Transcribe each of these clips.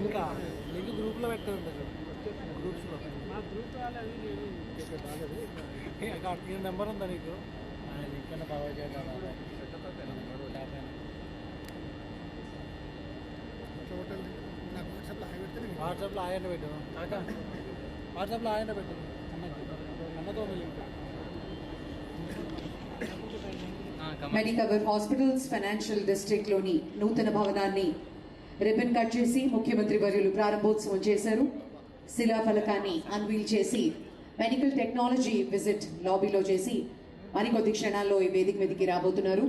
Link గ్రూప్లో పెట్టండి గ్రూప్స్లో మా గ్రూప్ వాళ్ళది ఈ నెంబర్ ఉందా నీకు లింక్ అన్న ప్రొవైడ్ చేయాలి వాట్సాప్లో ఆయన పెట్టు కాక వాట్సాప్లో ఆయన పెట్టు అన్నతో link Medicover hospitals financial district లోని నూతన భవనాన్ని రిబన్ కట్ చేసి ముఖ్యమంత్రి వర్యులు ప్రారంభోత్సవం చేశారు. శిలాఫలకాన్ని అన్వీల్ చేసి మెడికల్ టెక్నాలజీ విజిట్ లాబీలో చేసి మరికొద్ది క్షణాల్లో ఈ వేదిక మీదకి రాబోతున్నారు.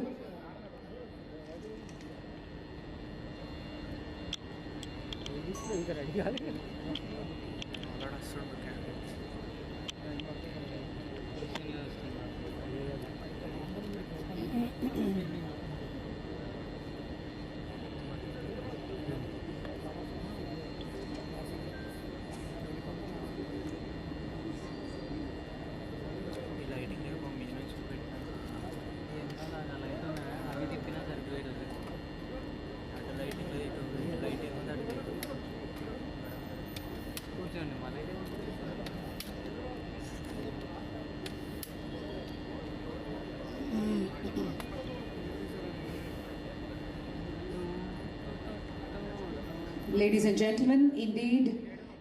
Ladies and gentlemen, indeed,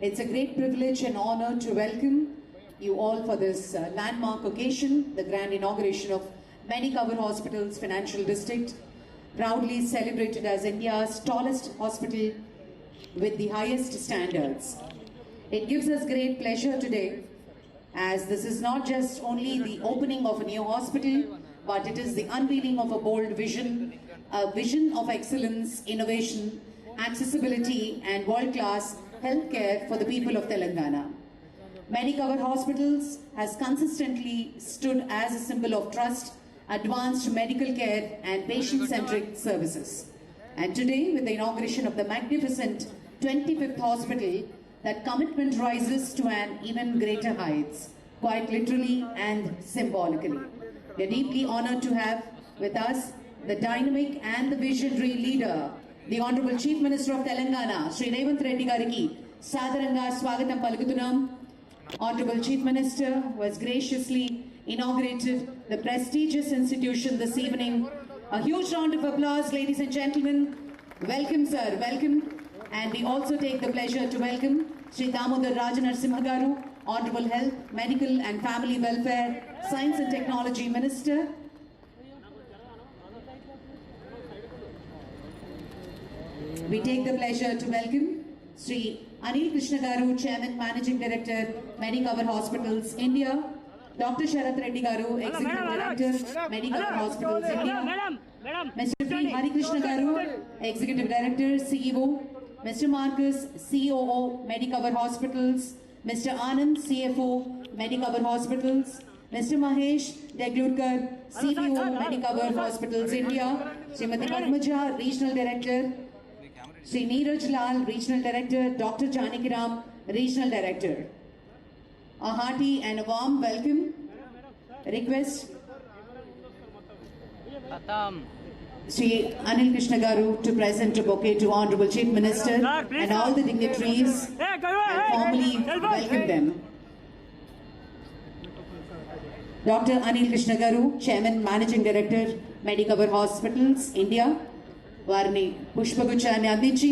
it's a great privilege and honor to welcome you all for this landmark occasion, the grand inauguration of Medicover Hospitals Financial District, proudly celebrated as India's tallest hospital with the highest standards. It gives us great pleasure today, as this is not just only the opening of a new hospital, but it is the unveiling of a bold vision, a vision of excellence, innovation, accessibility and world-class healthcare for the people of Telangana. Medicover Hospitals has consistently stood as a symbol of trust, advanced medical care and patient-centric services. And today, with the inauguration of the magnificent 25th hospital, that commitment rises to an even greater heights, quite literally and symbolically. We are deeply honored to have with us the dynamic and the visionary leader, the Honorable Chief Minister of Telangana, Shri Revanth Reddy Gariki, Sadaranga Swagatam Palikutunam. Honorable Chief Minister was graciously inaugurated the prestigious institution this evening. A huge round of applause, ladies and gentlemen. Welcome, sir. Welcome. And we also take the pleasure to welcome Shri Damodar Rajanarasimha Garu, Honorable Health, Medical and Family Welfare, Science and Technology Minister. We take the pleasure to welcome Sri Anil Krishna Garu, Chairman Managing Director, Medicover Hospitals India, Dr. Sharath Reddy Garu, Executive Director, Medicover Hospitals India, Mr. P. Hari Krishna Garu, Executive Director, CEO, Mr. Marcus, COO, Medicover Hospitals, Mr. Anand, CFO, Medicover Hospitals, Mr. Mahesh Deglurkar, CPO, Medicover Hospitals India, Srimati Padmaja, Regional Director, Sri Neeraj Lal, Regional Director, Dr. Janakiram, Regional Director. A hearty and a warm welcome. Request Sri Anil Krishna Garu to present a bouquet to Honorable Chief Minister and all the dignitaries and formally welcome them. Dr. Anil Krishna Garu, Chairman Managing Director, Medicover Hospitals India, వారిని పుష్పగుచ్చాన్ని అందించి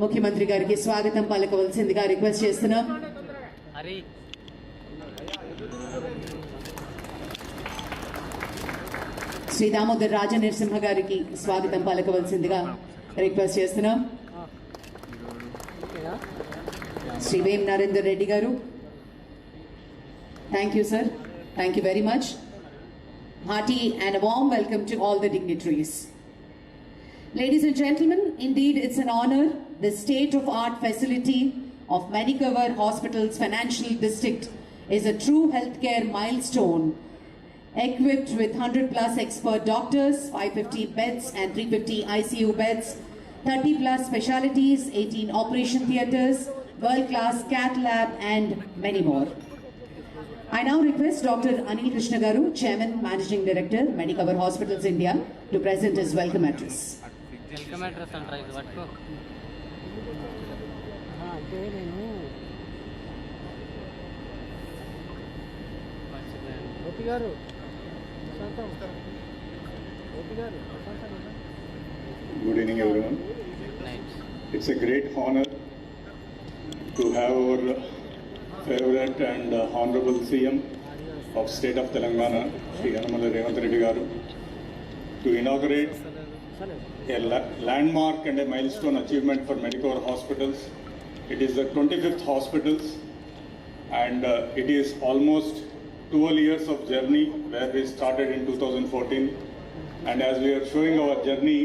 ముఖ్యమంత్రి గారికి స్వాగతం పలకవలసిందిగా request చేస్తున్నాం. శ్రీ దామోదర్ రాజనరసింహ గారికి స్వాగతం పలకవలసిందిగా request చేస్తున్నాం. శ్రీ వేం నరేందర్ రెడ్డి గారు. Thank you sir. Thank you very much. Hearty and a warm welcome to all the dignitaries. Ladies and gentlemen, indeed it's an honor. The state-of-art facility of Medicover Hospitals Financial District is a true healthcare milestone, equipped with 100 plus expert doctors, 550 beds and 350 ICU beds, 30 plus specialties, 18 operation theatres, world-class cath lab and many more. I now request Dr. Anil Krishna Garu, Chairman Managing Director, Medicover Hospitals India, to present his welcome address. Welcome address అంటారా ఇది పట్టుకో అంటే నేను గోపి గారు Good evening, everyone. It's a great honor to have our favorite and honorable CM of State of Telangana, Shri Yanamala Revanth Reddy Garu, to inaugurate a landmark and a milestone achievement for Medicover hospitals. It is the 25th hospitals, and it is almost 12 years of journey where we started in 2014. And as we are showing our journey,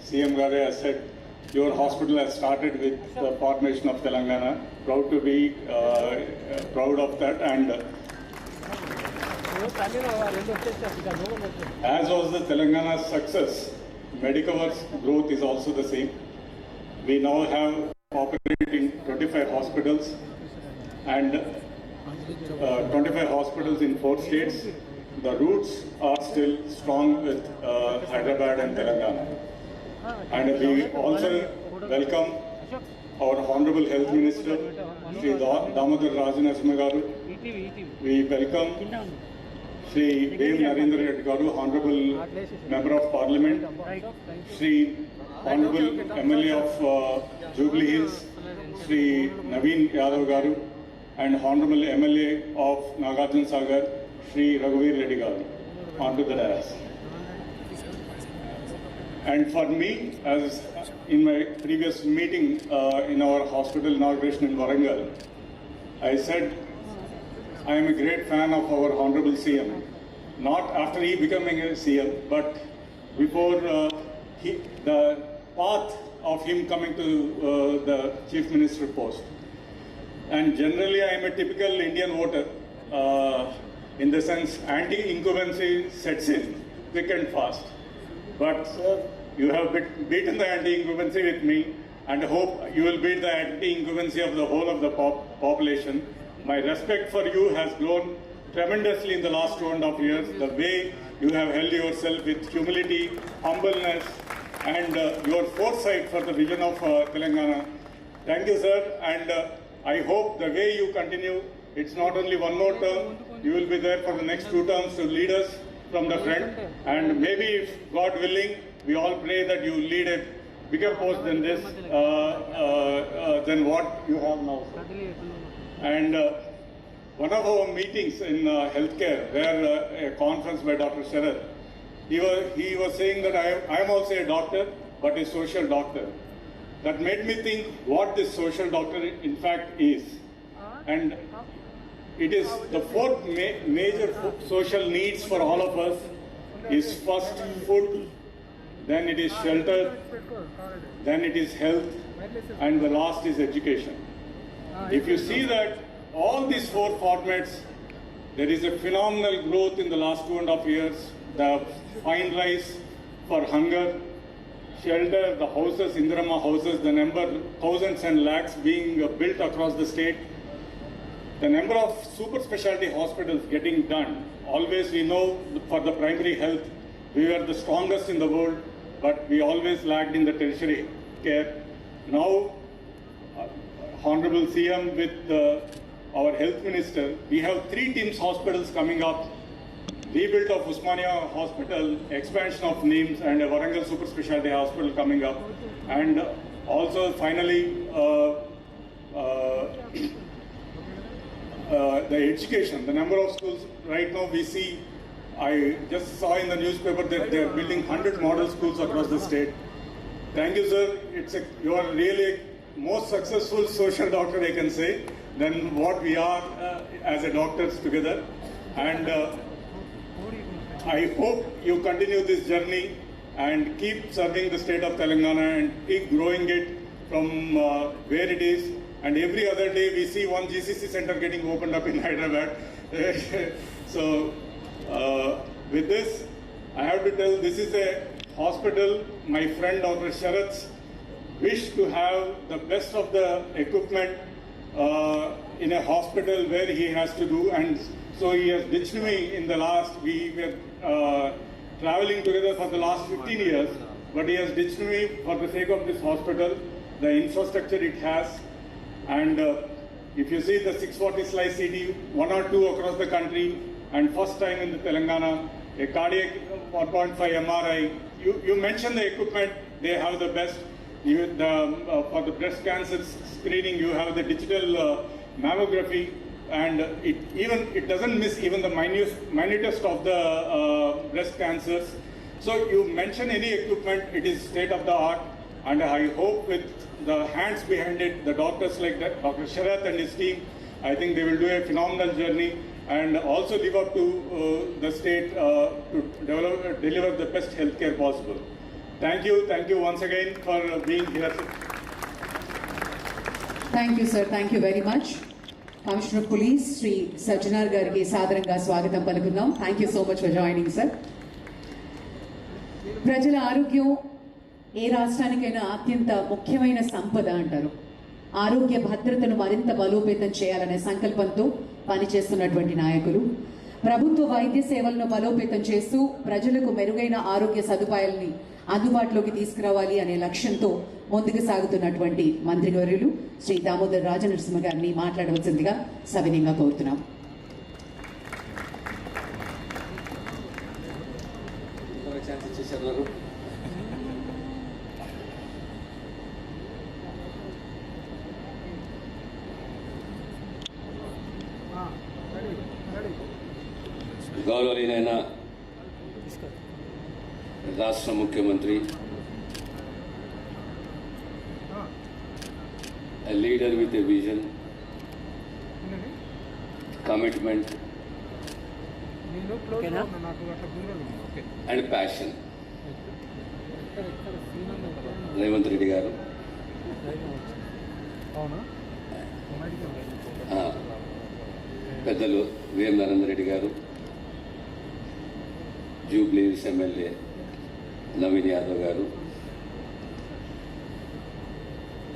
CM Garu has said, your hospital has started with the formation of Telangana. Proud to be proud of that. And as was the Telangana's success, Medicover's growth is also the same. We now have operating 25 hospitals and 25 hospitals in 4 states. The roots are still strong with Hyderabad and Telangana. And we also welcome our Honorable Health Minister, Shri Damodar Rajanarasimha Garu. We welcome Shri Dev Narendra Reddy Garu, Honorable Member of Parliament, Shri Honorable MLA of Jubilee Hills, Shri Naveen Yadav Garu, and Honorable MLA of Nagarjuna Sagar, Shri Raghuveer Reddy Garu, onto the dais. And for me, as in my previous meeting in our hospital inauguration in Warangal, I said I am a great fan of our Honorable CM. Not after he becoming a CM, but before the path of him coming to the Chief Minister post. And generally, I am a typical Indian voter. In the sense, anti-incumbency sets in quick and fast. But sir, you have beaten the anti-incumbency with me, and hope you will beat the anti-incumbency of the whole of the population. My respect for you has grown tremendously in the last 2.5 years. The way you have held yourself with humility, humbleness, and your foresight for the vision of Telangana. Thank you, sir, and I hope the way you continue, it's not only one more term, you will be there for the next 2 terms to lead us from the front. And maybe, if God willing, we all pray that you lead a bigger post than this, than what you have now. And one of our meetings in healthcare, where a conference by Dr. Sharad, he was saying that I am also a doctor, but a social doctor. That made me think what this social doctor in fact is. And it is the 4th major social needs for all of us is first food, then it is shelter, then it is health, and the last is education. If you see that all these 4 formats, there is a phenomenal growth in the last 2.5 years. The fine rise for hunger, shelter, the houses, Indirama houses, the number, thousands and lakhs being built across the state. The number of super specialty hospitals getting done. Always we know for the primary health, we were the strongest in the world, but we always lagged in the tertiary care. Now, Honorable CM with our Health Minister, we have 3 TIMS hospitals coming up. Rebuild of Usmania Hospital, expansion of NIMS, and a Warangal Super Specialty Hospital coming up. And also finally, the education, the number of schools right now we see, I just saw in the newspaper that they are building 100 model schools across the state. Thank you, sir. You are really most successful social doctor, I can say, than what we are as a doctors together. And I hope you continue this journey and keep serving the state of Telangana and keep growing it from where it is. And every other day we see one GCC center getting opened up in Hyderabad. So with this, I have to tell, this is a hospital, my friend Dr. Sharad's wish to have the best of the equipment in a hospital where he has to do. And so he has ditched me in the last, we were traveling together for the last 15 years, but he has ditched me for the sake of this hospital, the infrastructure it has, And if you see the 640 slice CT, 1 or 2 across the country, and first time in the Telangana, a cardiac 1.5 MRI. You mentioned the equipment, they have the best. For the breast cancer screening, you have the digital mammography, and it doesn't miss even the minutest of the breast cancers. So you mention any equipment, it is state of the art, and I hope with the hands behind it, the doctors like that, Dr. Sharath and his team, I think they will do a phenomenal journey and also live up to the state to deliver the best healthcare possible. Thank you once again for being here. Thank you, sir. Thank you very much. Commissioner of Police, Sri Sajjanar Gariki Sadaranga Swagatam Palukundam. Thank you so much for joining, sir. ప్రజల ఆరోగ్యం ఏ రాష్ట్రానికైనా అత్యంత ముఖ్యమైన సంపద అంటారు. ఆరోగ్య భద్రతను మరింత బలోపేతం చేయాలనే సంకల్పంతో పనిచేస్తున్నటువంటి నాయకులు, ప్రభుత్వ వైద్య సేవలను బలోపేతం చేస్తూ ప్రజలకు మెరుగైన ఆరోగ్య సదుపాయాలని అందుబాటులోకి తీసుకురావాలి అనే లక్ష్యంతో ముందుకు సాగుతున్నటువంటి మంత్రివర్యులు శ్రీ దామోదర్ రాజనరసింహ గారిని మాట్లాడవలసిందిగా సవినయంగా కోరుతున్నాం. గౌరవనీయులైన రాష్ట్ర ముఖ్యమంత్రి, a leader with a vision, commitment and passion. Revanth Reddy గారు, పెద్దలు వేం నరేందర్ రెడ్డి గారు, జూబ్లీహిల్స్ ఎమ్మెల్యే నవీన్ యాదవ్ గారు,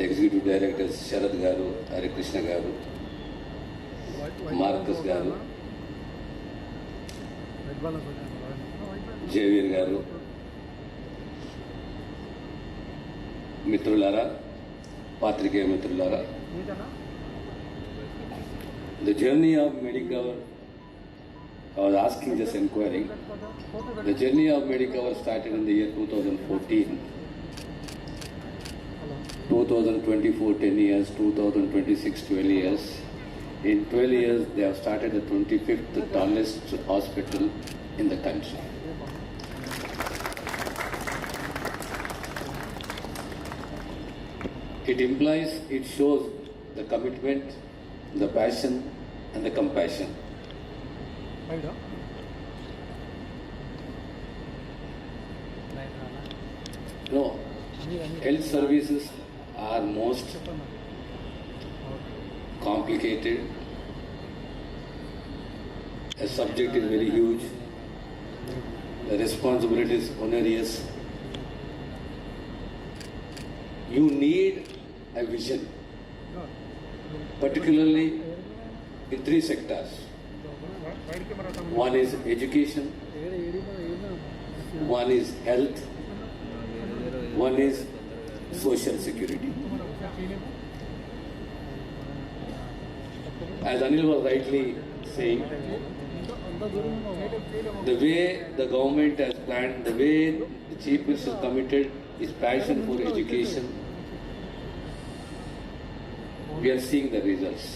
ఎగ్జిక్యూటివ్ డైరెక్టర్స్ శరత్ గారు, హరికృష్ణ గారు, మార్కస్ గారు, జేవీర్ గారు, మిత్రులారా, పాత్రికేయ మిత్రులారా, the journey of Medicover, I was asking, just inquiring, the journey of Medicover started in the year 2014. 2024, 10 years, 2026, 12 years. In 12 years, they have started the 25th tallest hospital in the country. It implies, it shows the commitment, the passion and the compassion. No, health services are most complicated. The subject is very huge. The responsibility is onerous. You need a vision, particularly in 3 sectors. One is education, one is health, one is social security. As Anil was rightly saying, the way the government has planned, the way the Chief Minister committed his passion for education, we are seeing the results.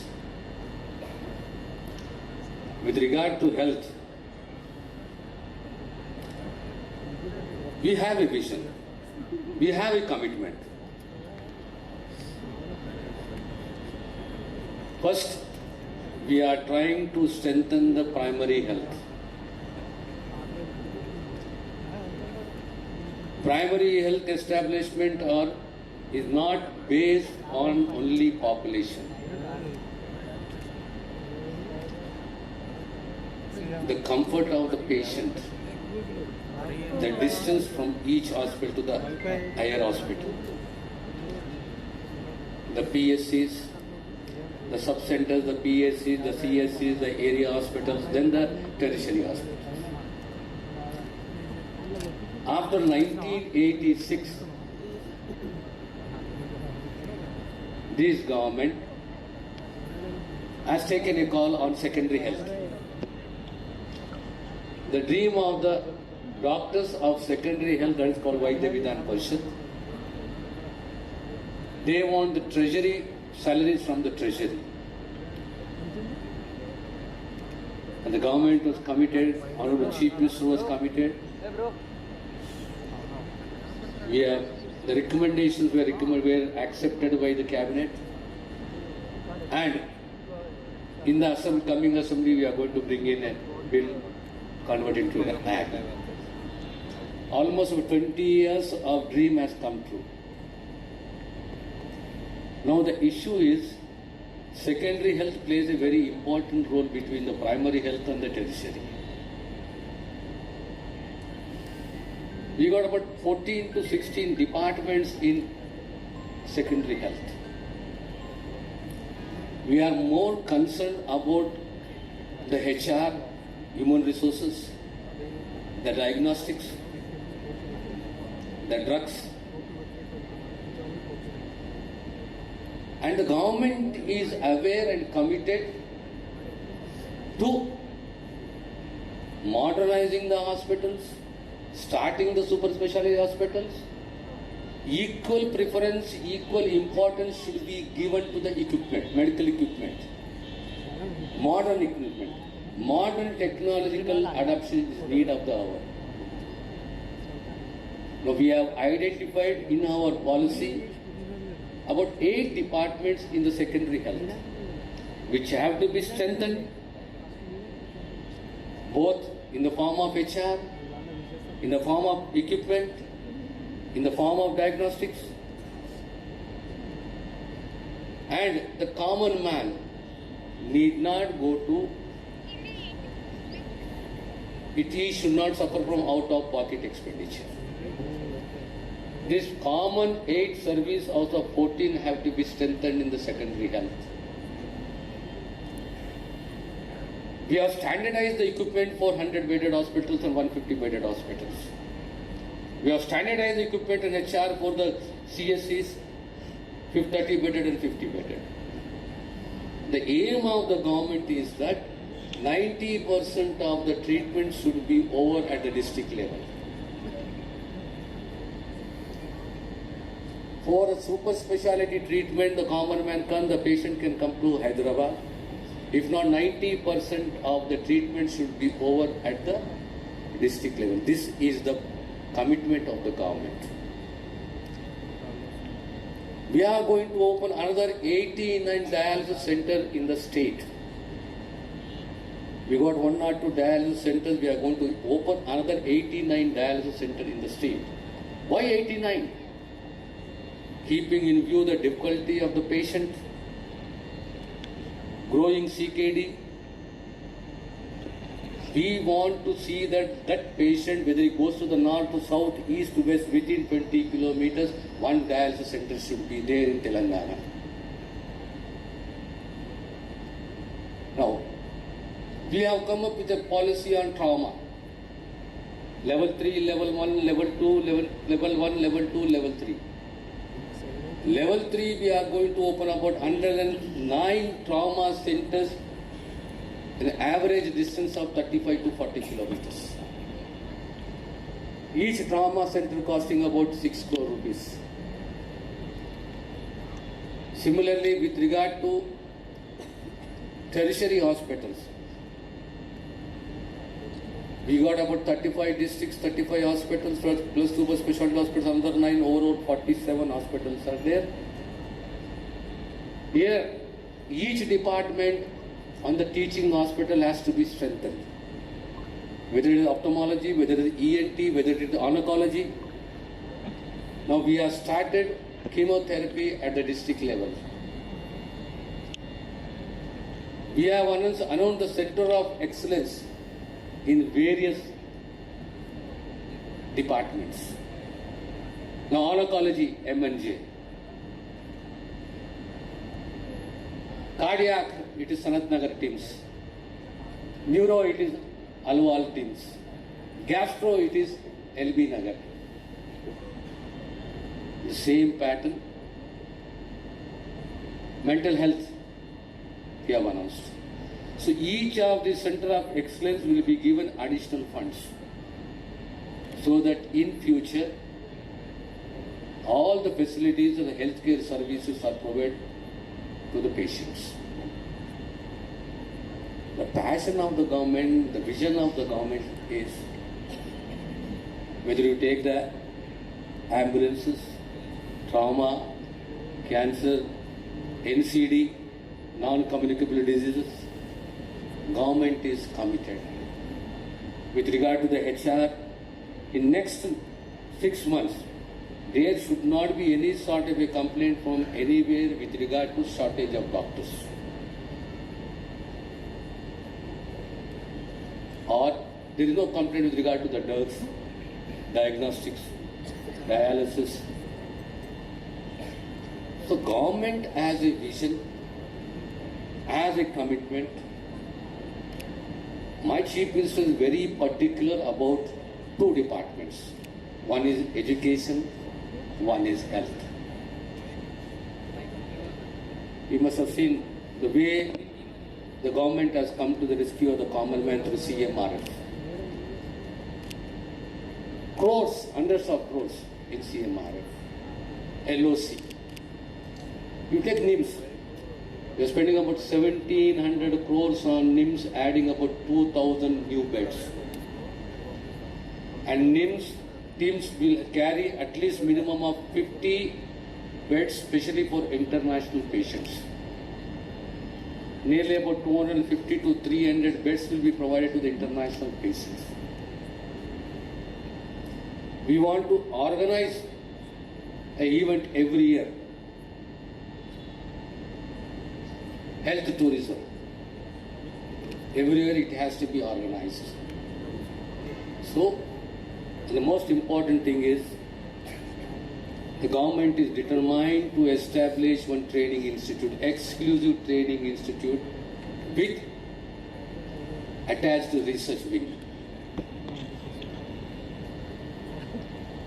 With regard to health, we have a vision, we have a commitment. First, we are trying to strengthen the primary health. Primary health establishment is not based on only population. The comfort of the patient, the distance from each hospital to the higher hospital, the PSCs, the sub-centers, the PSCs, the CSCs, the area hospitals, then the tertiary hospitals. After 1986, this government has taken a call on secondary health. The dream of the doctors of secondary health, that is called Vaidya Vidhan Parishad. They want the treasury, salaries from the treasury. And the government was committed, Honorable Chief Minister was committed. The recommendations were accepted by the cabinet. And in the coming assembly, we are going to bring in a bill converted to an act. Almost 20 years of dream has come true. Now the issue is, secondary health plays a very important role between the primary health and the tertiary. We got about 14 to 16 departments in secondary health. We are more concerned about the HR, human resources, the diagnostics, the drugs. And the government is aware and committed to modernizing the hospitals, starting the super specialty hospitals. Equal preference, equal importance should be given to the equipment, medical equipment, modern equipment. Modern technological adoption is need of the hour. Now we have identified in our policy about 8 departments in the secondary health, which have to be strengthened, both in the form of HR, in the form of equipment, in the form of diagnostics. And the common man need not go to, he should not suffer from out-of-pocket expenditure. This common 8 service out of 14 have to be strengthened in the secondary health. We have standardized the equipment for 100-bedded hospitals and 150-bedded hospitals. We have standardized the equipment and HR for the CSCs, 30-bedded and 50-bedded. The aim of the government is that 90% of the treatment should be over at the district level. For a super specialty treatment, the common man the patient can come to Hyderabad. If not, 90% of the treatment should be over at the district level. This is the commitment of the government. We are going to open another 89 dialysis centers in the state. We got 1 or 2 dialysis centers. We are going to open another 89 dialysis centers in the state. Why 89? Keeping in view the difficulty of the patient, growing CKD. We want to see that patient, whether he goes to the north, to south, east, to west, within 20 kilometers, 1 dialysis center should be there in Telangana. Now, we have come up with a policy on trauma. Level 3, level 1, level 2, level 1, level 2, level 3. Level 3, we are going to open about 109 trauma centers in an average distance of 35 to 40 kilometers. Each trauma center costing about 6 crore rupees. Similarly, with regard to tertiary hospitals, we got about 35 districts, 35 hospitals, plus super specialty hospitals, another 9, overall 47 hospitals are there. Here, each department on the teaching hospital has to be strengthened. Whether it is ophthalmology, whether it is ENT, whether it is oncology. Now we have started chemotherapy at the district level. We have announced the Center of Excellence in various departments. Now oncology, M&J. Cardiac, it is Sanat Nagar teams. Neuro, it is Alwal teams. Gastro, it is LB Nagar. The same pattern. Mental health, he have announced. So each of the center of excellence will be given additional funds so that in future all the facilities and the healthcare services are provided to the patients. The passion of the government, the vision of the government is whether you take the ambulances, trauma, cancer, NCD, non-communicable diseases, government is committed. With regard to the HR, in next 6 months, there should not be any sort of a complaint from anywhere with regard to shortage of doctors. Or there is no complaint with regard to the drugs, diagnostics, dialysis. So government has a vision, has a commitment. My Chief Minister is very particular about 2 departments. One is education, one is health. You must have seen the way the government has come to the rescue of the common man through CMRF. Crores, hundreds of crores in CMRF. LOC. You take NIMS. We are spending about 1700 crores on NIMS, adding about 2000 new beds. And NIMS teams will carry at least minimum of 50 beds, especially for international patients. Nearly about 250 to 300 beds will be provided to the international patients. We want to organize an event every year. Health tourism. Everywhere it has to be organized. So, the most important thing is the government is determined to establish one training institute, exclusive training institute with attached research wing.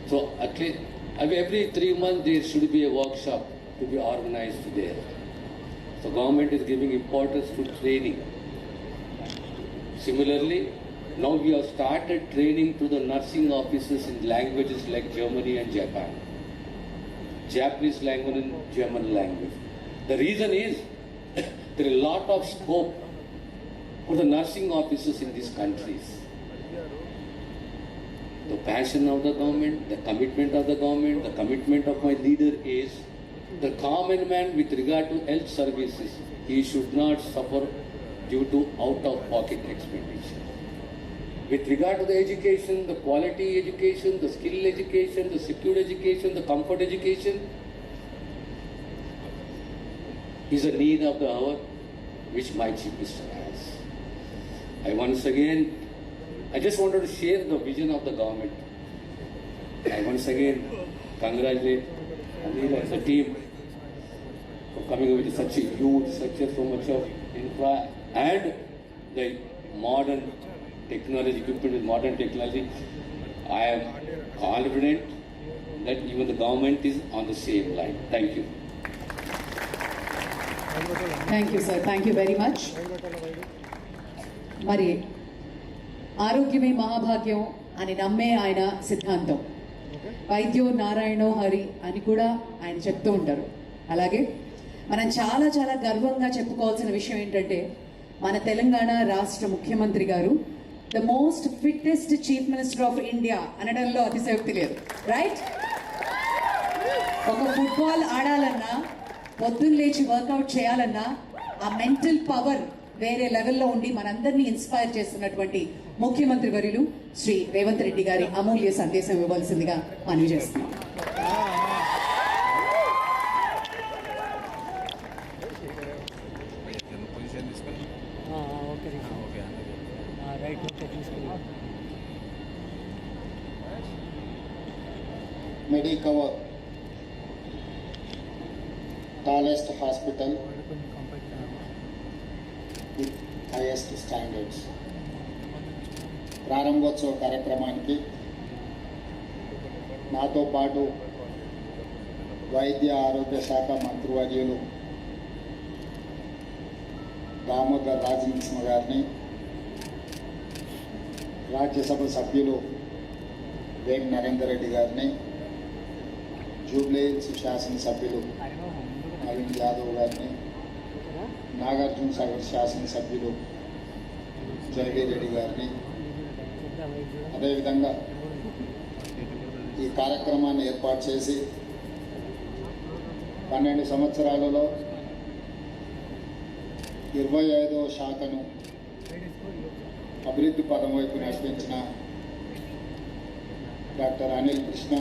So at least every 3 months there should be a workshop to be organized there. So government is giving importance to training. Similarly, now we have started training to the nursing officers in languages like Germany and Japan. Japanese language and German language. The reason is there is a lot of scope for the nursing officers in these countries. The passion of the government, the commitment of the government, the commitment of my leader is the common man with regard to health services. He should not suffer due to out-of-pocket expenditure. With regard to the education, the quality education, the skill education, the secure education, the comfort education is a need of the hour which my Chief Minister has. I just wanted to share the vision of the government. I once again congratulate Anil and the team for coming up with such a huge, so much of infra and the modern technology, equipment with modern technology. I am confident that even the government is on the same line. Thank you. Thank you, sir. Thank you very much. మరి ఆరోగ్యమే మహాభాగ్యం అని నమ్మే ఆయన సిద్ధాంతం. వైద్యో నారాయణో హరి అని కూడా ఆయన చెప్తూ ఉంటారు. అలాగే మనం చాలా చాలా గర్వంగా చెప్పుకోవాల్సిన విషయం ఏంటంటే మన తెలంగాణ రాష్ట్ర ముఖ్యమంత్రి గారు the most fittest chief minister of India అనడంలో అతిశయోక్తి లేదు. రైట్? ఒక ఫుట్బాల్ ఆడాలన్నా, పొద్దున్న లేచి వర్కౌట్ చేయాలన్నా ఆ మెంటల్ పవర్ వేరే లెవెల్లో ఉండి మనందరినీ ఇన్స్పైర్ చేస్తున్నటువంటి ముఖ్యమంత్రి వర్యులు శ్రీ రేవంత్ రెడ్డి గారి అమూల్య సందేశం ఇవ్వాల్సిందిగా మనవి చేస్తున్నాం. Medicover, tallest hospital with highest standards. ప్రారంభోత్సవ కార్యక్రమానికి నాతో పాటు వైద్య ఆరోగ్య శాఖ మంత్రివర్యులు దామోదర్ రాజనరసింహ గారిని, రాజ్యసభ సభ్యులు వేం నరేందర్ రెడ్డి గారిని, జూబ్లీహిల్స్ శాసనసభ్యులు నవీన్ యాదవ్ గారిని, నాగార్జున సాగర్ శాసనసభ్యులు జయవీర్ రెడ్డి గారిని, అదేవిధంగా ఈ కార్యక్రమాన్ని ఏర్పాటు చేసి 12 సంవత్సరాలలో 25వ శాఖను అభివృద్ధి పదం వైపు నడిపించిన doctor Anil Krishna,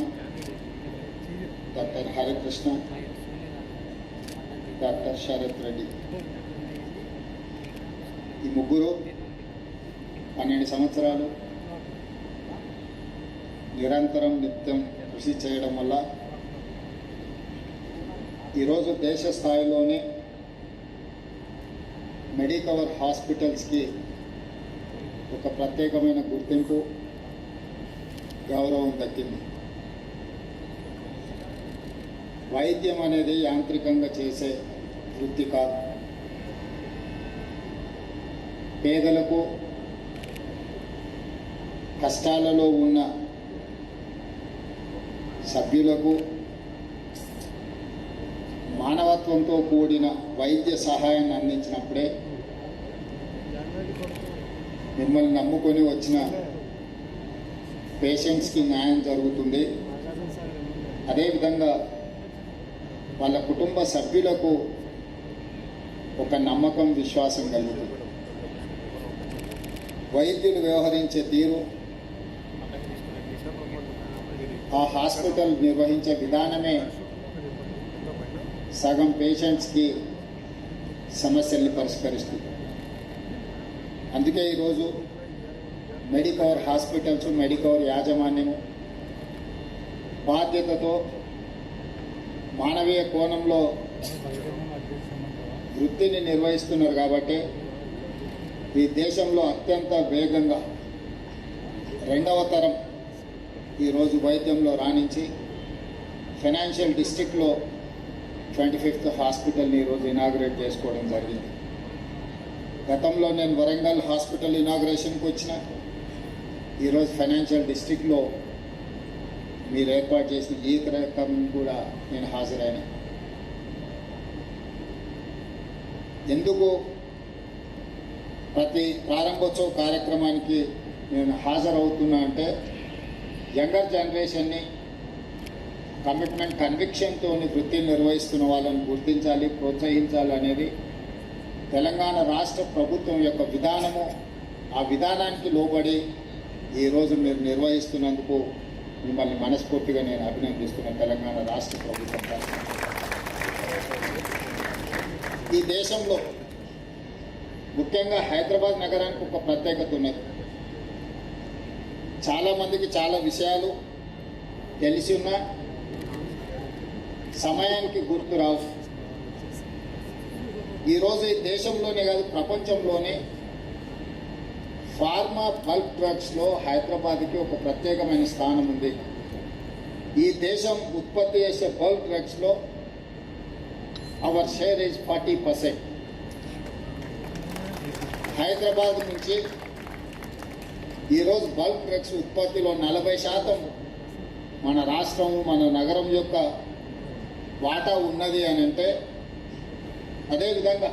doctor Harikrishna, doctor Sarath Reddy, ఈ ముగ్గురు 12 సంవత్సరాలు నిరంతరం నిత్యం కృషి చేయడం వల్ల ఈరోజు దేశ స్థాయిలోనే మెడికవర్ హాస్పిటల్స్కి ఒక ప్రత్యేకమైన గుర్తింపు, గౌరవం దక్కింది. వైద్యం అనేది యాంత్రికంగా చేసే వృత్తి కాదు. పేదలకు, కష్టాలలో ఉన్న సభ్యులకు మానవత్వంతో కూడిన వైద్య సహాయాన్ని అందించినప్పుడే మిమ్మల్ని నమ్ముకొని వచ్చిన పేషెంట్స్కి న్యాయం జరుగుతుంది. అదేవిధంగా వాళ్ళ కుటుంబ సభ్యులకు ఒక నమ్మకం, విశ్వాసం కలుగుతుంది. వైద్యులు వ్యవహరించే తీరు, ఆ హాస్పిటల్ నిర్వహించే విధానమే సగం పేషెంట్స్కి సమస్యల్ని పరిష్కరిస్తుంది. అందుకే ఈరోజు మెడికవర్ హాస్పిటల్స్, మెడికవర్ యాజమాన్యము బాధ్యతతో మానవీయ కోణంలో వృత్తిని నిర్వహిస్తున్నారు. కాబట్టి ఈ దేశంలో అత్యంత వేగంగా 2వ తరం ఈరోజు వైద్యంలో రాణించి ఫైనాన్షియల్ డిస్ట్రిక్ట్లో 25th హాస్పిటల్ని ఈరోజు ఇనాగ్రేట్ చేసుకోవడం జరిగింది. గతంలో నేను వరంగల్ హాస్పిటల్ ఇనాగ్రేషన్కి వచ్చిన, ఈరోజు ఫైనాన్షియల్ డిస్ట్రిక్ట్లో మీరు ఏర్పాటు చేసిన ఈ కార్యక్రమం కూడా నేను హాజరైన. ఎందుకు ప్రతి ప్రారంభోత్సవ కార్యక్రమానికి నేను హాజరవుతున్నా అంటే యంగర్ జనరేషన్ని కమిట్మెంట్, కన్విక్షన్తో వృత్తిని నిర్వహిస్తున్న వాళ్ళని గుర్తించాలి, ప్రోత్సహించాలి అనేది తెలంగాణ రాష్ట్ర ప్రభుత్వం యొక్క విధానము. ఆ విధానానికి లోబడి ఈరోజు మీరు నిర్వహిస్తున్నందుకు మిమ్మల్ని మనస్ఫూర్తిగా నేను అభినందిస్తున్న తెలంగాణ రాష్ట్ర ప్రభుత్వం తరఫున. ఈ దేశంలో ముఖ్యంగా హైదరాబాద్ నగరానికి ఒక ప్రత్యేకత ఉన్నది. చాలామందికి చాలా విషయాలు తెలిసి ఉన్నా సమయానికి గుర్తు రావు. ఈరోజు ఈ దేశంలోనే కాదు, ప్రపంచంలోనే ఫార్మా బల్క్ డ్రగ్స్లో హైదరాబాద్కి ఒక ప్రత్యేకమైన స్థానం ఉంది. ఈ దేశం ఉత్పత్తి చేసే బల్క్ డ్రగ్స్లో అవర్ షేర్ ఈజ్ 40%. హైదరాబాద్ నుంచి ఈరోజు బల్క్ డ్రగ్స్ ఉత్పత్తిలో 40% మన రాష్ట్రం, మన నగరం యొక్క వాటా ఉన్నది అని అంటే, అదేవిధంగా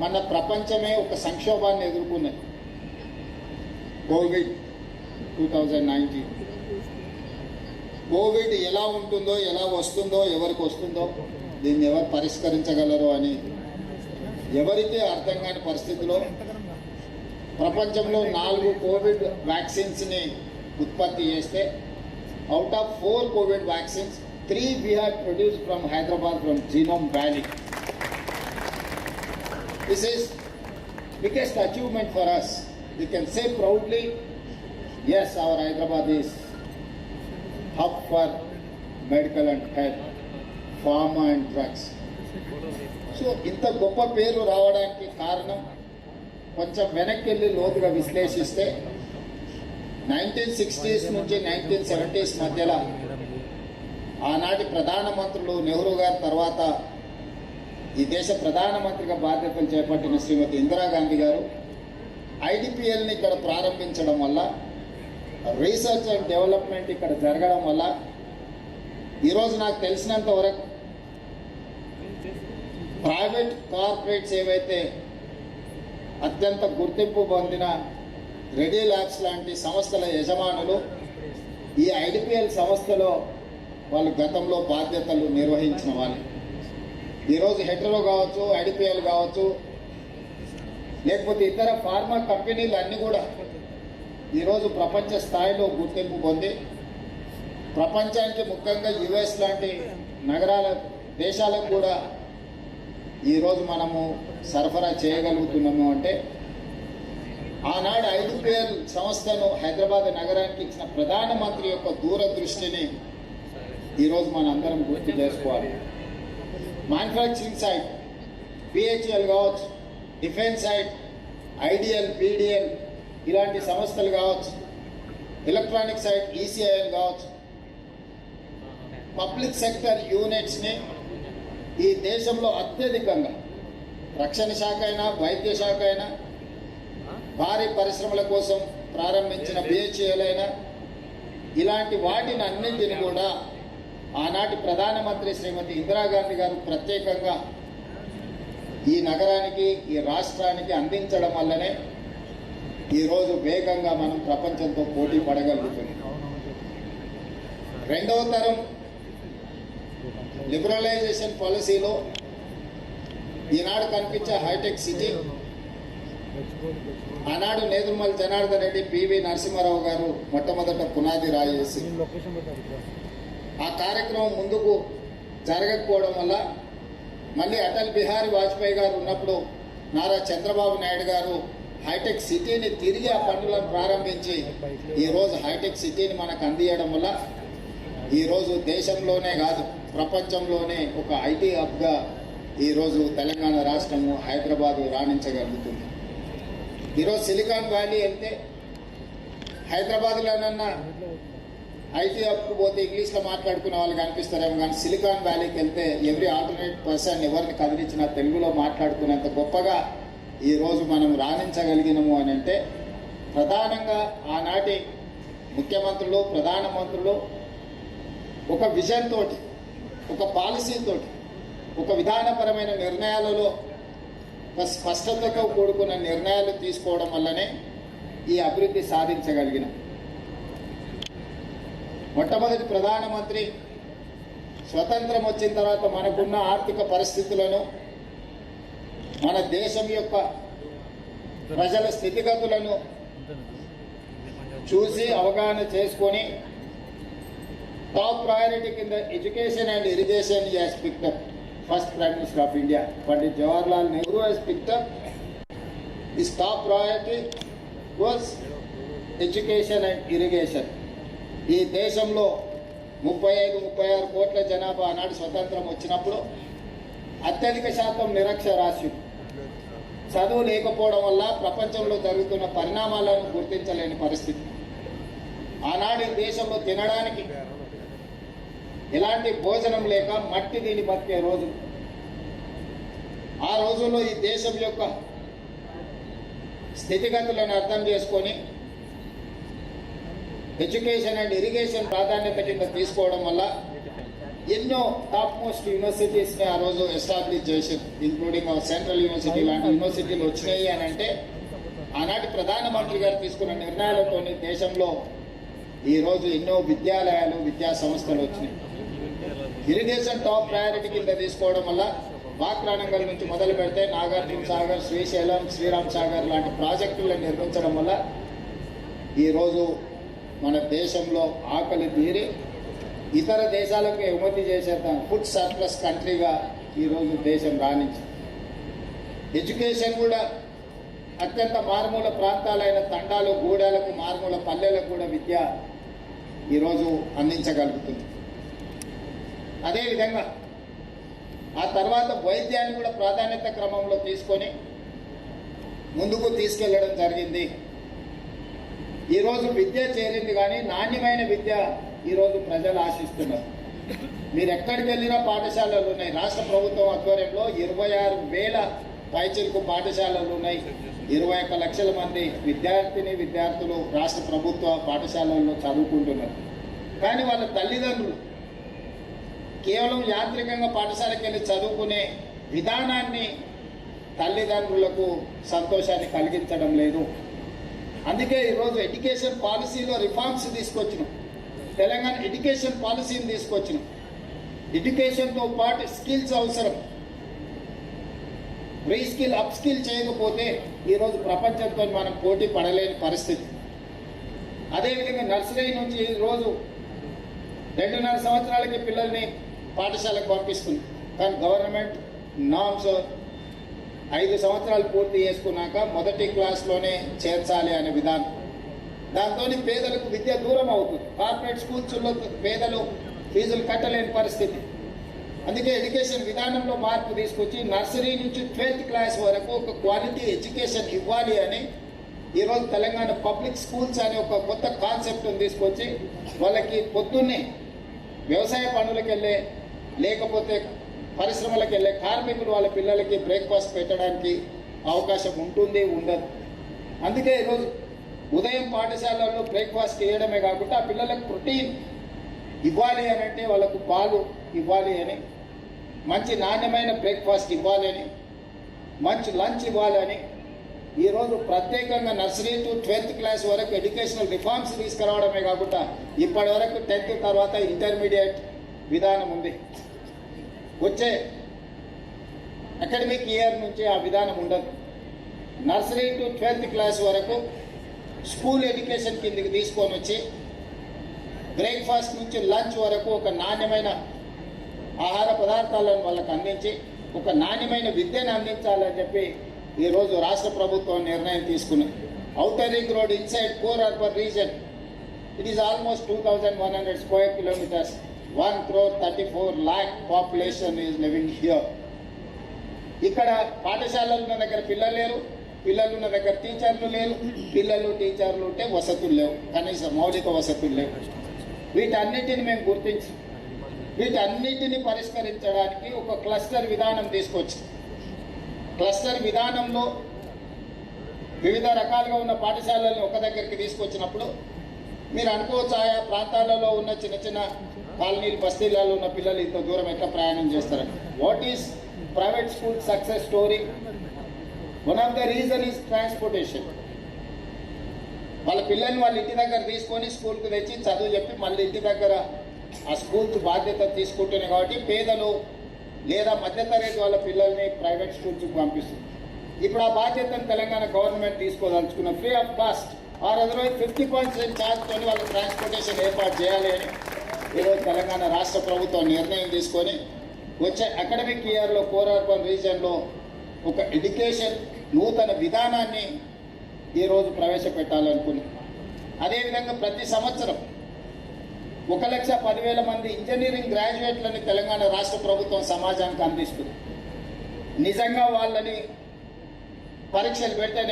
మన ప్రపంచమే ఒక సంక్షోభాన్ని ఎదుర్కొన్నది. కోవిడ్ 2019. కోవిడ్ ఎలా ఉంటుందో, ఎలా వస్తుందో, ఎవరికి వస్తుందో, దీన్ని ఎవరు పరిష్కరించగలరో అని ఎవరికీ అర్థం కాని పరిస్థితిలో ప్రపంచంలో 4 కోవిడ్ వ్యాక్సిన్స్ని ఉత్పత్తి చేస్తే out of 4 Covid vaccines 3 we had produced from Hyderabad, from Genome Valley. This is biggest achievement for us. We can say proudly, yes, our Hyderabad is hub for medical and health, pharma and drugs. So ఇంత గొప్ప పేరు రావడానికి కారణం కొంచెం వెనక్కి వెళ్ళి లోతుగా విశ్లేషిస్తే 1960s నుంచి 1970s మధ్యలో ఆనాటి ప్రధానమంత్రులు నెహ్రూ గారి తర్వాత ఈ దేశ ప్రధానమంత్రిగా బాధ్యతలు చేపట్టిన శ్రీమతి ఇందిరాగాంధీ గారు ఐడిపిఎల్ని ఇక్కడ ప్రారంభించడం వల్ల, రీసెర్చ్ అండ్ డెవలప్మెంట్ ఇక్కడ జరగడం వల్ల ఈరోజు నాకు తెలిసినంత వరకు ప్రైవేట్ కార్పొరేట్స్ ఏవైతే అత్యంత గుర్తింపు పొందిన రెడీ ల్యాబ్స్ లాంటి సంస్థల యజమానులు ఈ ఐడిపిఎల్ సంస్థలో వాళ్ళు గతంలో బాధ్యతలు నిర్వహించిన వాళ్ళు. ఈరోజు హెటరో కావచ్చు, ఐడిపిఎల్ కావచ్చు, లేకపోతే ఇతర ఫార్మా కంపెనీలు అన్నీ కూడా ఈరోజు ప్రపంచ స్థాయిలో గుర్తింపు పొంది ప్రపంచానికి ముఖ్యంగా యుఎస్ లాంటి దేశాలకు కూడా ఈరోజు మనము సరఫరా చేయగలుగుతున్నాము అంటే ఆనాడు ఐడిపిఎల్ సంస్థను హైదరాబాద్ నగరానికి ఇచ్చిన ప్రధానమంత్రి యొక్క దూరదృష్టిని ఈరోజు మన అందరం గుర్తు చేసుకోవాలి. మ్యానుఫ్యాక్చరింగ్ సైడ్ పిహెచ్ఎల్ కావచ్చు, డిఫెన్స్ సైడ్ ఐడిఎల్, పీడిఎల్ ఇలాంటి సంస్థలు కావచ్చు, ఎలక్ట్రానిక్ సైడ్ ఈసీఐఎల్ కావచ్చు, పబ్లిక్ సెక్టర్ యూనిట్స్ని ఈ దేశంలో అత్యధికంగా రక్షణ శాఖ అయినా, వైద్య శాఖ అయినా, భారీ పరిశ్రమల కోసం ప్రారంభించిన బిహెచ్ఎల్ అయినా ఇలాంటి వాటిని అన్నింటిని కూడా ఆనాటి ప్రధానమంత్రి శ్రీమతి ఇందిరాగాంధీ గారు ప్రత్యేకంగా ఈ నగరానికి, ఈ రాష్ట్రానికి అందించడం వల్లనే ఈరోజు వేగంగా మనం ప్రపంచంతో పోటీ పడగలుగుతున్నాం. రెండవ తరం లిబరలైజేషన్ పాలసీలో ఈనాడు కనిపించే హైటెక్ సిటీ ఆనాడు నేదురుమల్ జనార్దన్ రెడ్డి, పివి నరసింహారావు గారు మొట్టమొదట పునాది రాయేసి ఆ కార్యక్రమం ముందుకు జరగకపోవడం వల్ల మళ్ళీ అటల్ బిహారీ వాజ్పేయి గారు ఉన్నప్పుడు నారా చంద్రబాబు నాయుడు గారు హైటెక్ సిటీని తిరిగి ఆ పనులను ప్రారంభించి ఈరోజు హైటెక్ సిటీని మనకు అందియడం వల్ల ఈరోజు దేశంలోనే కాదు ప్రపంచంలోనే ఒక ఐటీ హబ్గా ఈరోజు తెలంగాణ రాష్ట్రము హైదరాబాదు రాణించగలుగుతుంది. ఈరోజు సిలికాన్ వ్యాలీ వెళ్తే హైదరాబాద్లోనన్నా ఐటీ హబ్కు పోతే ఇంగ్లీష్లో మాట్లాడుకునే వాళ్ళు కనిపిస్తారేమో, కానీ సిలికాన్ వ్యాలీకి వెళ్తే ఎవ్రీ ఆల్టర్నేట్ పర్సన్ ఎవరిని కదిలించినా తెలుగులో మాట్లాడుకునేంత గొప్పగా ఈరోజు మనం రాణించగలిగినము అని అంటే ప్రధానంగా ఆనాటి ముఖ్యమంత్రులు, ప్రధానమంత్రులు ఒక విజన్ తోటి, ఒక పాలసీ తోటి, ఒక విధానపరమైన నిర్ణయాలలో ఒక స్పష్టతతో కూడుకున్న నిర్ణయాలు తీసుకోవడం వల్లనే ఈ అభివృద్ధి సాధించగలిగిన మొట్టమొదటి ప్రధానమంత్రి స్వతంత్రం వచ్చిన తర్వాత మనకున్న ఆర్థిక పరిస్థితులను, మన దేశం యొక్క ప్రజల స్థితిగతులను చూసి అవగాహన చేసుకొని టాప్ ప్రయారిటీ కింద education and irrigation has picked up. First prime minister of India Pandit Jawaharlal Nehru has picked up his top priority was education and irrigation. ఈ దేశంలో 35-36 కోట్ల జనాభా ఆనాడు స్వతంత్రం వచ్చినప్పుడు అత్యధిక శాతం నిరక్షరాస్యులు, చదువు లేకపోవడం వల్ల ప్రపంచంలో జరుగుతున్న పరిణామాలను గుర్తించలేని పరిస్థితి. ఆనాడు ఈ దేశంలో తినడానికి ఎలాంటి భోజనం లేక మట్టి తిని బతికే రోజు. ఆ రోజుల్లో ఈ దేశం యొక్క స్థితిగతులను అర్థం చేసుకొని ఎడ్యుకేషన్ అండ్ ఇరిగేషన్ ప్రాధాన్యత కింద తీసుకోవడం వల్ల ఎన్నో టాప్ మోస్ట్ యూనివర్సిటీస్ని ఆ రోజు ఎస్టాబ్లిష్ చేశారు, ఇంక్లూడింగ్ సెంట్రల్ యూనివర్సిటీ లాంటి యూనివర్సిటీలు వచ్చినాయి అని అంటే ఆనాటి ప్రధానమంత్రి గారు తీసుకున్న నిర్ణయాలతోని దేశంలో ఈరోజు ఎన్నో విద్యాలయాలు, విద్యా సంస్థలు వచ్చినాయి. ఇరిగేషన్ టాప్ ప్రయారిటీ కింద తీసుకోవడం వల్ల వాక్రానంగల్ నుంచి మొదలు పెడితే నాగార్జున సాగర్, శ్రీశైలం, శ్రీరామ్ సాగర్ లాంటి ప్రాజెక్టులను నిర్మించడం వల్ల ఈరోజు మన దేశంలో ఆకలి తీరి ఇతర దేశాలకు ఎగుమతి చేసేంత ఫుడ్ సర్ప్లస్ కంట్రీగా ఈరోజు దేశం రాణించింది. ఎడ్యుకేషన్ కూడా అత్యంత మారుమూల ప్రాంతాలైన తండాలు, గూడాలకు, మారుమూల పల్లెలకు కూడా విద్య ఈరోజు అందించగలుగుతుంది. అదేవిధంగా ఆ తర్వాత వైద్యాన్ని కూడా ప్రాధాన్యత క్రమంలో తీసుకొని ముందుకు తీసుకెళ్లడం జరిగింది. ఈరోజు విద్య చేరింది, కానీ నాణ్యమైన విద్య ఈరోజు ప్రజలు ఆశిస్తున్నారు. మీరు ఎక్కడికి వెళ్ళినా పాఠశాలలు ఉన్నాయి. రాష్ట్ర ప్రభుత్వం ఆధ్వర్యంలో 26,000 పైచిలకు పాఠశాలలు ఉన్నాయి. 21 లక్షల మంది విద్యార్థులు రాష్ట్ర ప్రభుత్వ పాఠశాలల్లో చదువుకుంటున్నారు. కానీ వాళ్ళ తల్లిదండ్రులు కేవలం యాంత్రికంగా పాఠశాలకు వెళ్ళి చదువుకునే విధానాన్ని తల్లిదండ్రులకు సంతోషాన్ని కలిగించడం లేదు. అందుకే ఈరోజు ఎడ్యుకేషన్ పాలసీలో రిఫార్మ్స్ తీసుకొచ్చినాం. తెలంగాణ ఎడ్యుకేషన్ పాలసీని తీసుకొచ్చినాం. ఎడ్యుకేషన్తో పాటు స్కిల్స్ అవసరం. రీస్కిల్ అప్ స్కిల్ చేయకపోతే ఈరోజు ప్రపంచంతో మనం పోటీ పడలేని పరిస్థితి. అదేవిధంగా నర్సరీ నుంచి ఈరోజు 2.5 సంవత్సరాలకి పిల్లల్ని పాఠశాలకు పంపిస్తుంది. కానీ గవర్నమెంట్ నామ్స్ 5 సంవత్సరాలు పూర్తి చేసుకున్నాక మొదటి క్లాస్లోనే చేర్చాలి అనే విధానం. దాంతో పేదలకు విద్య దూరం అవుతుంది. కార్పొరేట్ స్కూల్స్లో పేదలు ఫీజులు కట్టలేని పరిస్థితి. అందుకే ఎడ్యుకేషన్ విధానంలో మార్పు తీసుకొచ్చి నర్సరీ నుంచి 12th క్లాస్ వరకు ఒక క్వాలిటీ ఎడ్యుకేషన్ ఇవ్వాలి అని ఈరోజు తెలంగాణ పబ్లిక్ స్కూల్స్ అనే ఒక కొత్త కాన్సెప్ట్ని తీసుకొచ్చి వాళ్ళకి పొద్దున్నే వ్యవసాయ పనులకు వెళ్ళే లేకపోతే పరిశ్రమలకు వెళ్ళే కార్మికులు వాళ్ళ పిల్లలకి బ్రేక్ఫాస్ట్ పెట్టడానికి అవకాశం ఉంటుంది, ఉండదు. అందుకే ఈరోజు ఉదయం పాఠశాలల్లో బ్రేక్ఫాస్ట్ చేయడమే కాకుండా ఆ పిల్లలకు ప్రోటీన్ ఇవ్వాలి అని అంటే వాళ్ళకు పాలు ఇవ్వాలి అని, మంచి నాణ్యమైన బ్రేక్ఫాస్ట్ ఇవ్వాలి అని, మంచి లంచ్ ఇవ్వాలని ఈరోజు ప్రత్యేకంగా నర్సరీ టు 12th క్లాస్ వరకు ఎడ్యుకేషనల్ రిఫార్మ్స్ తీసుకురావడమే కాకుండా ఇప్పటి వరకు 10th తర్వాత ఇంటర్మీడియట్ విధానం ఉంది. వచ్చే అకాడమిక్ ఇయర్ నుంచి ఆ విధానం ఉండదు. నర్సరీ టు 12th క్లాస్ వరకు స్కూల్ ఎడ్యుకేషన్ కిందకి తీసుకొని వచ్చి బ్రేక్ఫాస్ట్ నుంచి లంచ్ వరకు ఒక నాణ్యమైన ఆహార పదార్థాలను వాళ్ళకు అందించి ఒక నాణ్యమైన విద్యను అందించాలని చెప్పి ఈరోజు రాష్ట్ర ప్రభుత్వం నిర్ణయం తీసుకున్నది. Outer ring road inside core urban reason it is almost 2,100 square kilometres. 1,34,00,000 population is living here. ఇక్కడ పాఠశాలలు ఉన్న దగ్గర పిల్లలు లేరు, పిల్లలు ఉన్న దగ్గర టీచర్లు లేరు, టీచర్లు ఉంటే వసతులు లేవు, కనీసం మౌలిక వసతులు లేవు. వీటన్నిటిని మేము గుర్తించి వీటన్నిటిని పరిష్కరించడానికి ఒక క్లస్టర్ విధానం తీసుకొచ్చి క్లస్టర్ విధానంలో వివిధ రకాలుగా ఉన్న పాఠశాలలను ఒక దగ్గరికి తీసుకొచ్చినప్పుడు మీరు అనుకోవచ్చు ఆయా ప్రాంతాలలో ఉన్న చిన్న చిన్న కాలనీలు బస్తీలలో ఉన్న పిల్లలు ఇంత దూరం ఎట్లా ప్రయాణం చేస్తారని. What is private school success story? One of the reason is transportation. వాళ్ళ పిల్లల్ని వాళ్ళ ఇంటి దగ్గర తీసుకొని స్కూల్కి తెచ్చి చదువు చెప్పి మళ్ళీ ఇంటి దగ్గర ఆ స్కూల్స్ బాధ్యత తీసుకుంటున్నాయి. కాబట్టి పేదలు లేదా మధ్యతరగతి వాళ్ళ పిల్లల్ని ప్రైవేట్ స్కూల్స్కి పంపిస్తుంది. ఇప్పుడు ఆ బాధ్యతను తెలంగాణ గవర్నమెంట్ తీసుకోదలుచుకున్న free of cost or otherwise 50% ఛార్జ్తో వాళ్ళ ట్రాన్స్పోర్టేషన్ ఏర్పాటు చేయాలి అని ఈరోజు తెలంగాణ రాష్ట్ర ప్రభుత్వం నిర్ణయం తీసుకొని వచ్చే అకాడమిక్ ఇయర్లో కోర్ అర్బన్ రీజియన్లో ఒక ఎడ్యుకేషన్ నూతన విధానాన్ని ఈరోజు ప్రవేశపెట్టాలనుకున్నాం. అదేవిధంగా ప్రతి సంవత్సరం 1,10,000 మంది ఇంజనీరింగ్ గ్రాడ్యుయేట్లని తెలంగాణ రాష్ట్ర ప్రభుత్వం సమాజానికి అందిస్తుంది. నిజంగా వాళ్ళని పరీక్షలు పెడితే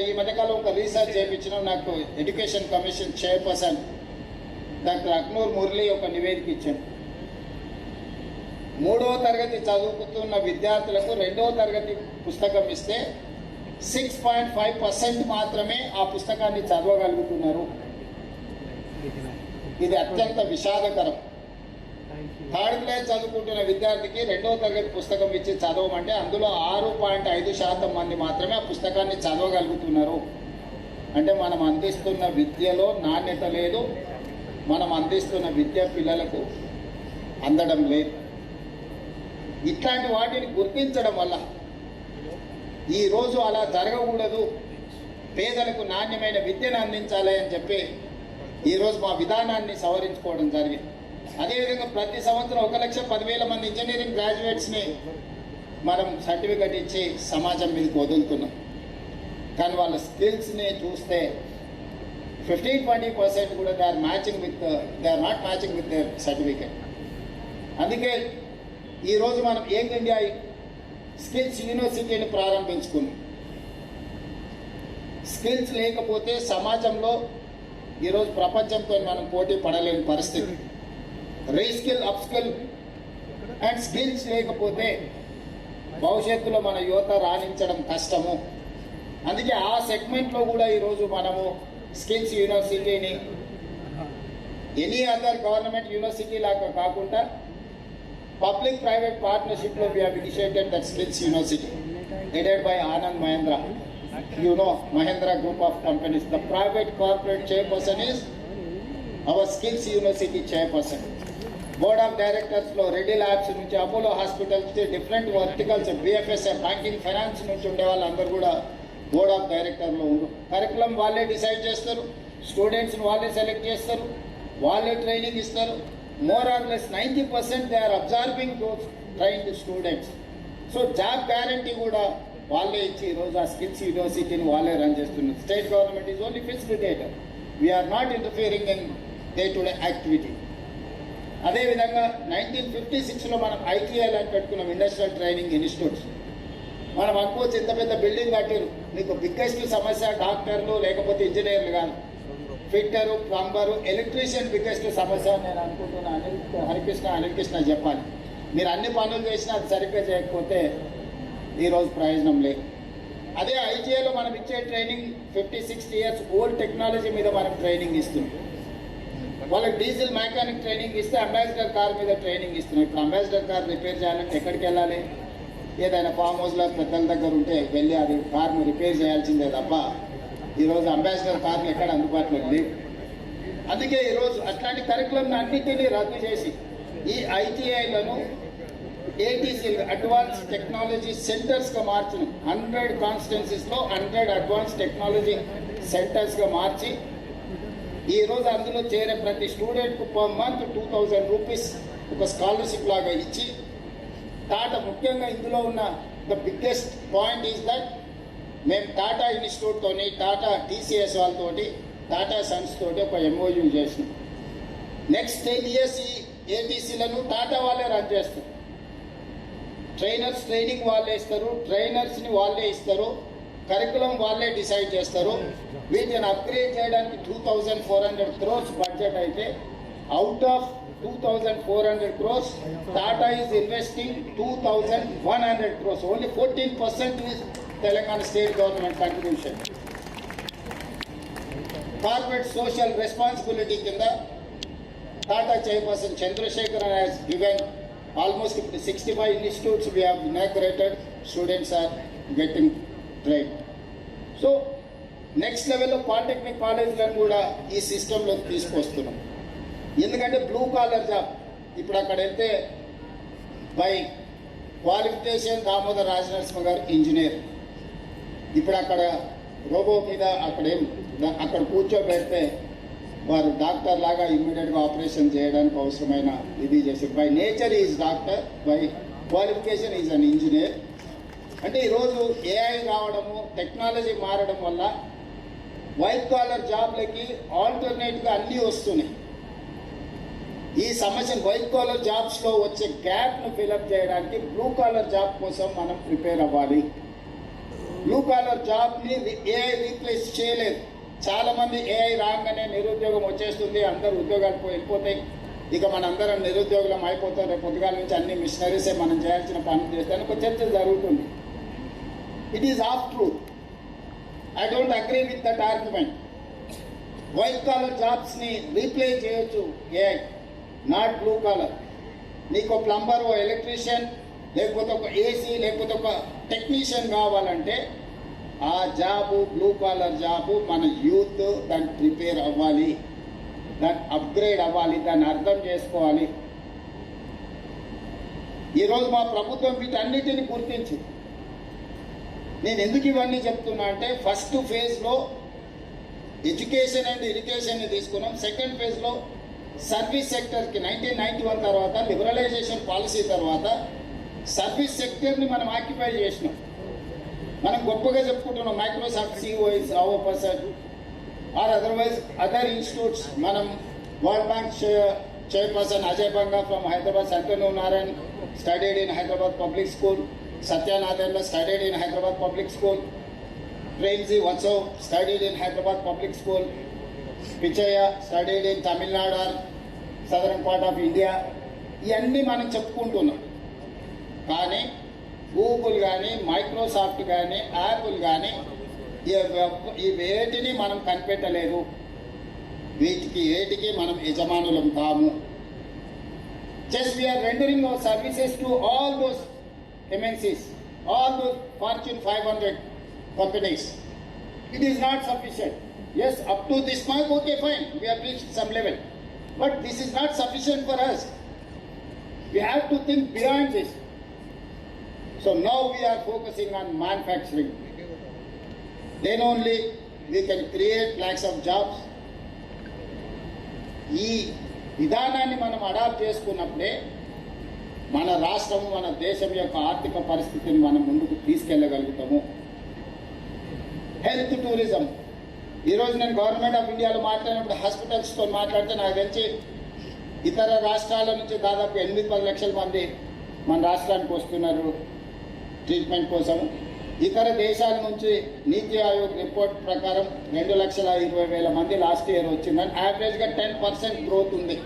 ఈ మధ్యకాలం ఒక రీసెర్చ్ చేయించడం నాకు education commission chairperson doctor Akhnoor Murali ఒక నివేదిక ఇచ్చాను. 3వ తరగతి చదువుకుతున్న విద్యార్థులకు 2వ తరగతి పుస్తకం ఇస్తే 6.5% మాత్రమే ఆ పుస్తకాన్ని చదవగలుగుతున్నారు. ఇది అత్యంత విషాదకరం. 3rd క్లాస్ చదువుకుంటున్న విద్యార్థికి 2వ తరగతి పుస్తకం ఇచ్చి చదవమంటే అందులో 6.5% మంది మాత్రమే ఆ పుస్తకాన్ని చదవగలుగుతున్నారు. అంటే మనం అందిస్తున్న విద్యలో నాణ్యత లేదు, మనం అందిస్తున్న విద్య పిల్లలకు అందడం లేదు. ఇట్లాంటి వాటిని గుర్తించడం వల్ల ఈరోజు అలా జరగకూడదు, పేదలకు నాణ్యమైన విద్యను అందించాలి అని చెప్పి ఈరోజు మా విధానాన్ని సవరించుకోవడం జరిగింది. అదేవిధంగా ప్రతి సంవత్సరం 1,10,000 మంది ఇంజనీరింగ్ గ్రాడ్యుయేట్స్ని మనం సర్టిఫికెట్ ఇచ్చి సమాజం మీదకి వదులుతున్నాం. కానీ వాళ్ళ స్కిల్స్ని చూస్తే 15-20% కూడా they are not matching with their certificate. అందుకే ఈరోజు మనం యంగ్ ఇండియా స్కిల్స్ యూనివర్సిటీని ప్రారంభించుకున్నాం. స్కిల్స్ లేకపోతే సమాజంలో ఈరోజు ప్రపంచంతో మనం పోటీ పడలేని పరిస్థితి. Reskill up skill and skills లేకపోతే భవిష్యత్తులో మన యువత రాణించడం కష్టము. అందుకే ఆ సెగ్మెంట్లో కూడా ఈరోజు మనము స్కిల్స్ యూనివర్సిటీని ఎనీ అదర్ గవర్నమెంట్ యూనివర్సిటీ లాగా కాకుండా పబ్లిక్ ప్రైవేట్ పార్ట్నర్షిప్లో we have initiated that skills university headed by Anand Mahindra. You know Mahindra group of companies. The private corporate chairperson is our skills university chairperson. Board of directors లో Reddy labs నుంచి Apollo hospitals different verticals BFSI banking finance నుంచి ఉండే వాళ్ళందరూ కూడా board of డైరెక్టర్లో ఉండు. Curriculum వాళ్ళే decide చేస్తారు, స్టూడెంట్స్ని వాళ్ళే సెలెక్ట్ చేస్తారు, వాళ్ళే ట్రైనింగ్ ఇస్తారు. More or less 90% they are observing those trained students. So job guarantee కూడా వాళ్ళే ఇచ్చి ఈరోజు ఆ స్కిల్స్ యూనివర్సిటీని వాళ్ళే రన్ చేస్తున్నారు. State government is only facilitator. We're not interfering in day to day activity. అదేవిధంగా 1956లో మనం ITI అని పెట్టుకున్నాం, ఇండస్ట్రియల్ ట్రైనింగ్ ఇన్స్టిట్యూట్స్. మనం అనుకోవచ్చు ఇంత పెద్ద బిల్డింగ్ కట్టారు, మీకు బిగ్గెస్ట్ సమస్య డాక్టర్లు లేకపోతే ఇంజనీర్లు కాదు, ఫిట్టరు, ప్లంబరు, ఎలక్ట్రీషియన్ బిగ్గెస్ట్ సమస్య నేను అనుకుంటున్నా. అనిల్ కృష్ణ చెప్పాలి. మీరు అన్ని పనులు చేసినా అది సరిగ్గా చేయకపోతే ఈరోజు ప్రయోజనం లేదు. అదే ITIలో మనం ఇచ్చే ట్రైనింగ్ 50-60 ఇయర్స్ ఓల్డ్ టెక్నాలజీ మీద మనం ట్రైనింగ్ ఇస్తున్నాం. వాళ్ళకి డీజిల్ మెకానిక్ ట్రైనింగ్ ఇస్తే అంబాసిడర్ కార్ మీద ట్రైనింగ్ ఇస్తున్నాం. ఇప్పుడు అంబాసిడర్ కార్ రిపేర్ చేయాలంటే ఎక్కడికి వెళ్ళాలి? ఏదైనా ఫామ్ హౌస్లో పెద్దల దగ్గర ఉంటే వెళ్ళి అది కార్ను రిపేర్ చేయాల్సిందే తప్ప ఈరోజు అంబాసిడర్ కార్లు ఎక్కడ అందుబాటులో లేవు. అందుకే ఈరోజు అట్లాంటి కరికులం అన్నింటినీ రద్దు చేసి ఈ ITIలను ATC అడ్వాన్స్ టెక్నాలజీ సెంటర్స్గా మార్చిన 100 కాన్స్టిట్యున్సీస్లో 100 అడ్వాన్స్ టెక్నాలజీ సెంటర్స్గా మార్చి ఈరోజు అందులో చేరే ప్రతి స్టూడెంట్కు పర్ మంత్ 2000 రూపీస్ ఒక స్కాలర్షిప్ లాగా ఇచ్చి టాటా ముఖ్యంగా ఇందులో ఉన్న the biggest point is that మేము టాటా ఇన్స్టిట్యూట్తోని టాటా TCS వాళ్ళతోటి టాటా సన్స్ తోటి ఒక MOU చేసినాం. నెక్స్ట్ 10 years ఈ ATCలను టాటా వాళ్ళే రన్ చేస్తారు. ట్రైనర్స్ ట్రైనింగ్ వాళ్ళే ఇస్తారు, ట్రైనర్స్ని వాళ్ళే ఇస్తారు, కరికులం వాళ్ళే డిసైడ్ చేస్తారు. వీటిని అప్గ్రేడ్ చేయడానికి 2400 crores బడ్జెట్ అయితే out of 2400 crores, Tata is investing 2100 crores. Only 14% is Telangana state government contribution. Corporate social responsibility kinda Tata chairperson Chandrasekharan has given almost 65 institutes we have inaugurated. Students are getting trained. So next level of polytechnic collegeలను కూడా ఈ సిస్టంలో తీసుకొస్తున్నాం. ఎందుకంటే blue collar job ఇప్పుడు అక్కడ వెళ్తే by qualification Damodar Rajanarasimha గారు engineer, ఇప్పుడు అక్కడ రోబో మీద అక్కడ కూర్చోబెడితే వారు డాక్టర్ లాగా ఇమ్మీడియట్గా ఆపరేషన్ చేయడానికి అవసరమైన ఇది చేశారు. By nature is doctor, by qualification is an engineer. అంటే ఈరోజు AI రావడము, టెక్నాలజీ మారడం వల్ల వైట్ కాలర్ జాబ్లకి ఆల్టర్నేట్గా అన్నీ వస్తున్నాయి. ఈ సమస్యను వైట్ కాలర్ జాబ్స్లో వచ్చే గ్యాప్ను ఫిలప్ చేయడానికి బ్లూ కాలర్ జాబ్ కోసం మనం ప్రిపేర్ అవ్వాలి. బ్లూ కాలర్ జాబ్ని AI రీప్లేస్ చేయలేదు. చాలామంది AI రాగానే నిరుద్యోగం వచ్చేస్తుంది, అందరూ ఉద్యోగాలు వెళ్ళిపోతాయి, ఇక మనందరం నిరుద్యోగులం అయిపోతాం, రేపు పొద్దుగాల నుంచి అన్ని మిషనరీసే మనం చేయాల్సిన పనులు చేస్తాను ఒక చర్చ జరుగుతుంది. It is half truth. I don't agree with that argument. White collar జాబ్స్ని రీప్లేస్ చేయొచ్చు AI, నాట్ బ్లూ కాలర్. నీకు ప్లంబర్, ఓ ఎలక్ట్రీషియన్, లేకపోతే ఒక AC, లేకపోతే ఒక టెక్నీషియన్ కావాలంటే ఆ జాబు బ్లూ కాలర్ జాబు మన యూత్ దాన్ని ప్రిపేర్ అవ్వాలి, దాన్ని అప్గ్రేడ్ అవ్వాలి, దాన్ని అర్థం చేసుకోవాలి. ఈరోజు మా ప్రభుత్వం వీటన్నిటిని గుర్తించి, నేను ఎందుకు ఇవన్నీ చెప్తున్నా అంటే ఫస్ట్ ఫేజ్లో ఎడ్యుకేషన్ అండ్ ఇరిగేషన్ని తీసుకున్నాం. సెకండ్ ఫేజ్లో సర్వీస్ సెక్టర్కి 1991 తర్వాత లిబరలైజేషన్ పాలసీ తర్వాత సర్వీస్ సెక్టర్ని మనం ఆక్యుపై చేసినాం. మనం గొప్పగా చెప్పుకుంటున్నాం Microsoft CEO is our person or otherwise other institutes. మనం world bank chairperson Ajay Banga from Hyderabad, Shantanu Narayan studied in Hyderabad public school, Satyanarayana studied in Hyderabad public school, Premji Vatsav studied in Hyderabad public school, Pichaiah studied in Tamil Nadu or southern part of India. ఇవన్నీ మనం చెప్పుకుంటున్నాం. కానీ Google కానీ Microsoft కానీ Apple కానీ ఈ వేటిని మనం కనిపెట్టలేదు, వీటికి ఏటికి మనం యజమానులం కాము. Just we're rendering our services to all those MNCs, all those Fortune 500 companies. It is not sufficient. Yes, up to this mark, okay, fine, we have reached some level. But this is not sufficient for us. We have to think beyond this. So now we are focusing on manufacturing. Then only we can create lakhs of jobs. ఈ విధానాన్ని మనం adapt చేసుకున్నప్పుడే మన రాష్ట్రం, మన దేశం యొక్క ఆర్థిక పరిస్థితిని మనం ముందుకు తీసుకెళ్ళగలుగుతాము. Health tourism. ఈరోజు నేను గవర్నమెంట్ ఆఫ్ ఇండియాలో మాట్లాడినప్పుడు హాస్పిటల్స్తో మాట్లాడితే నాకు తెలిసి ఇతర రాష్ట్రాల నుంచి దాదాపు 8-10 లక్షల మంది మన రాష్ట్రానికి వస్తున్నారు ట్రీట్మెంట్ కోసం. ఇతర దేశాల నుంచి నీతి ఆయోగ్ రిపోర్ట్ ప్రకారం 2,20,000 మంది లాస్ట్ ఇయర్ వచ్చిందని, యావరేజ్గా 10% గ్రోత్ ఉంది.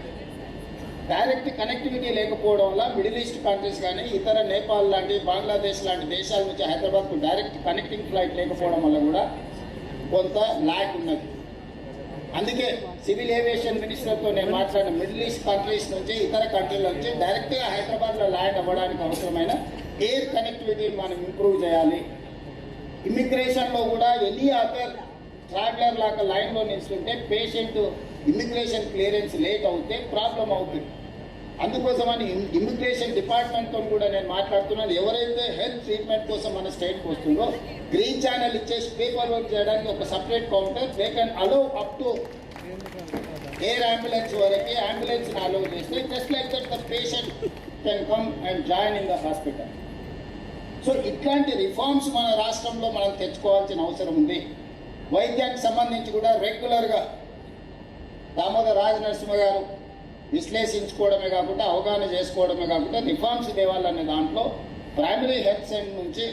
డైరెక్ట్ కనెక్టివిటీ లేకపోవడం వల్ల మిడిల్ ఈస్ట్ కంట్రీస్ కానీ ఇతర నేపాల్ లాంటి, బంగ్లాదేశ్ లాంటి దేశాల నుంచి హైదరాబాద్కు డైరెక్ట్ కనెక్టింగ్ ఫ్లైట్ లేకపోవడం వల్ల కూడా కొంత ల్యాక్ ఉన్నది. అందుకే సివిల్ ఏవియేషన్ మినిస్టర్తో నేను మాట్లాడిన మిడిల్ ఈస్ట్ కంట్రీస్ నుంచి, ఇతర కంట్రీల నుంచి డైరెక్ట్గా హైదరాబాద్లో ల్యాండ్ అవ్వడానికి అవసరమైన ఎయిర్ కనెక్టివిటీని మనం ఇంప్రూవ్ చేయాలి. ఇమ్మిగ్రేషన్లో కూడా ఎనీ అదర్ ట్రావెలర్ లాగా లైన్లో నిల్చుంటే పేషెంట్ ఇమ్మిగ్రేషన్ క్లియరెన్స్ లేట్ అవుతే ప్రాబ్లం అవుతుంది. అందుకోసమని ఇమ్మిగ్రేషన్ డిపార్ట్మెంట్తో కూడా నేను మాట్లాడుతున్నాను. ఎవరైతే హెల్త్ ట్రీట్మెంట్ కోసం మన స్టేట్కి వస్తుందో గ్రీన్ ఛానల్ ఇచ్చేసి పేపర్ వర్క్ చేయడానికి ఒక separate counter, they can allow up to air ambulance వరకు అంబులెన్స్ని అలౌ చేస్తే just like that the patient can come and join in the hospital. So ఇట్లాంటి రిఫార్మ్స్ మన రాష్ట్రంలో మనం తెచ్చుకోవాల్సిన అవసరం ఉంది. వైద్యానికి సంబంధించి కూడా రెగ్యులర్గా దామోదర్ రాజనరసింహ గారు విశ్లేషించుకోవడమే కాకుండా, అవగాహన చేసుకోవడమే కాకుండా రిఫార్మ్స్ తేవాలనే దాంట్లో ప్రైమరీ హెల్త్ సెంటర్ నుంచి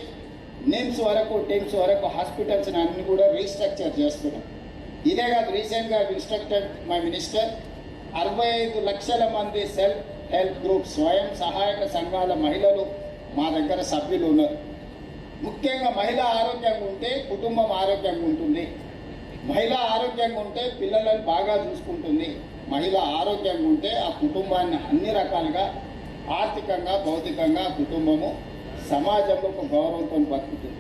నిమ్స్ వరకు, టిమ్స్ వరకు హాస్పిటల్స్ని అన్ని కూడా రీస్ట్రక్చర్ చేస్తున్నాం. ఇదే కాదు, రీసెంట్గా ఇన్స్ట్రక్టెడ్ మై మినిస్టర్ 65 లక్షల మంది సెల్ఫ్ హెల్ప్ గ్రూప్స్, స్వయం సహాయక సంఘాల మహిళలు మా దగ్గర సభ్యులు ఉన్నారు. ముఖ్యంగా మహిళ ఆరోగ్యంగా ఉంటే కుటుంబం ఆరోగ్యంగా ఉంటుంది. మహిళ ఆరోగ్యంగా ఉంటే పిల్లలను బాగా చూసుకుంటుంది. మహిళ ఆరోగ్యంగా ఉంటే ఆ కుటుంబాన్ని అన్ని రకాలుగా ఆర్థికంగా, భౌతికంగా కుటుంబము సమాజంలో ఒక గౌరవంతో బతుకుతుంది.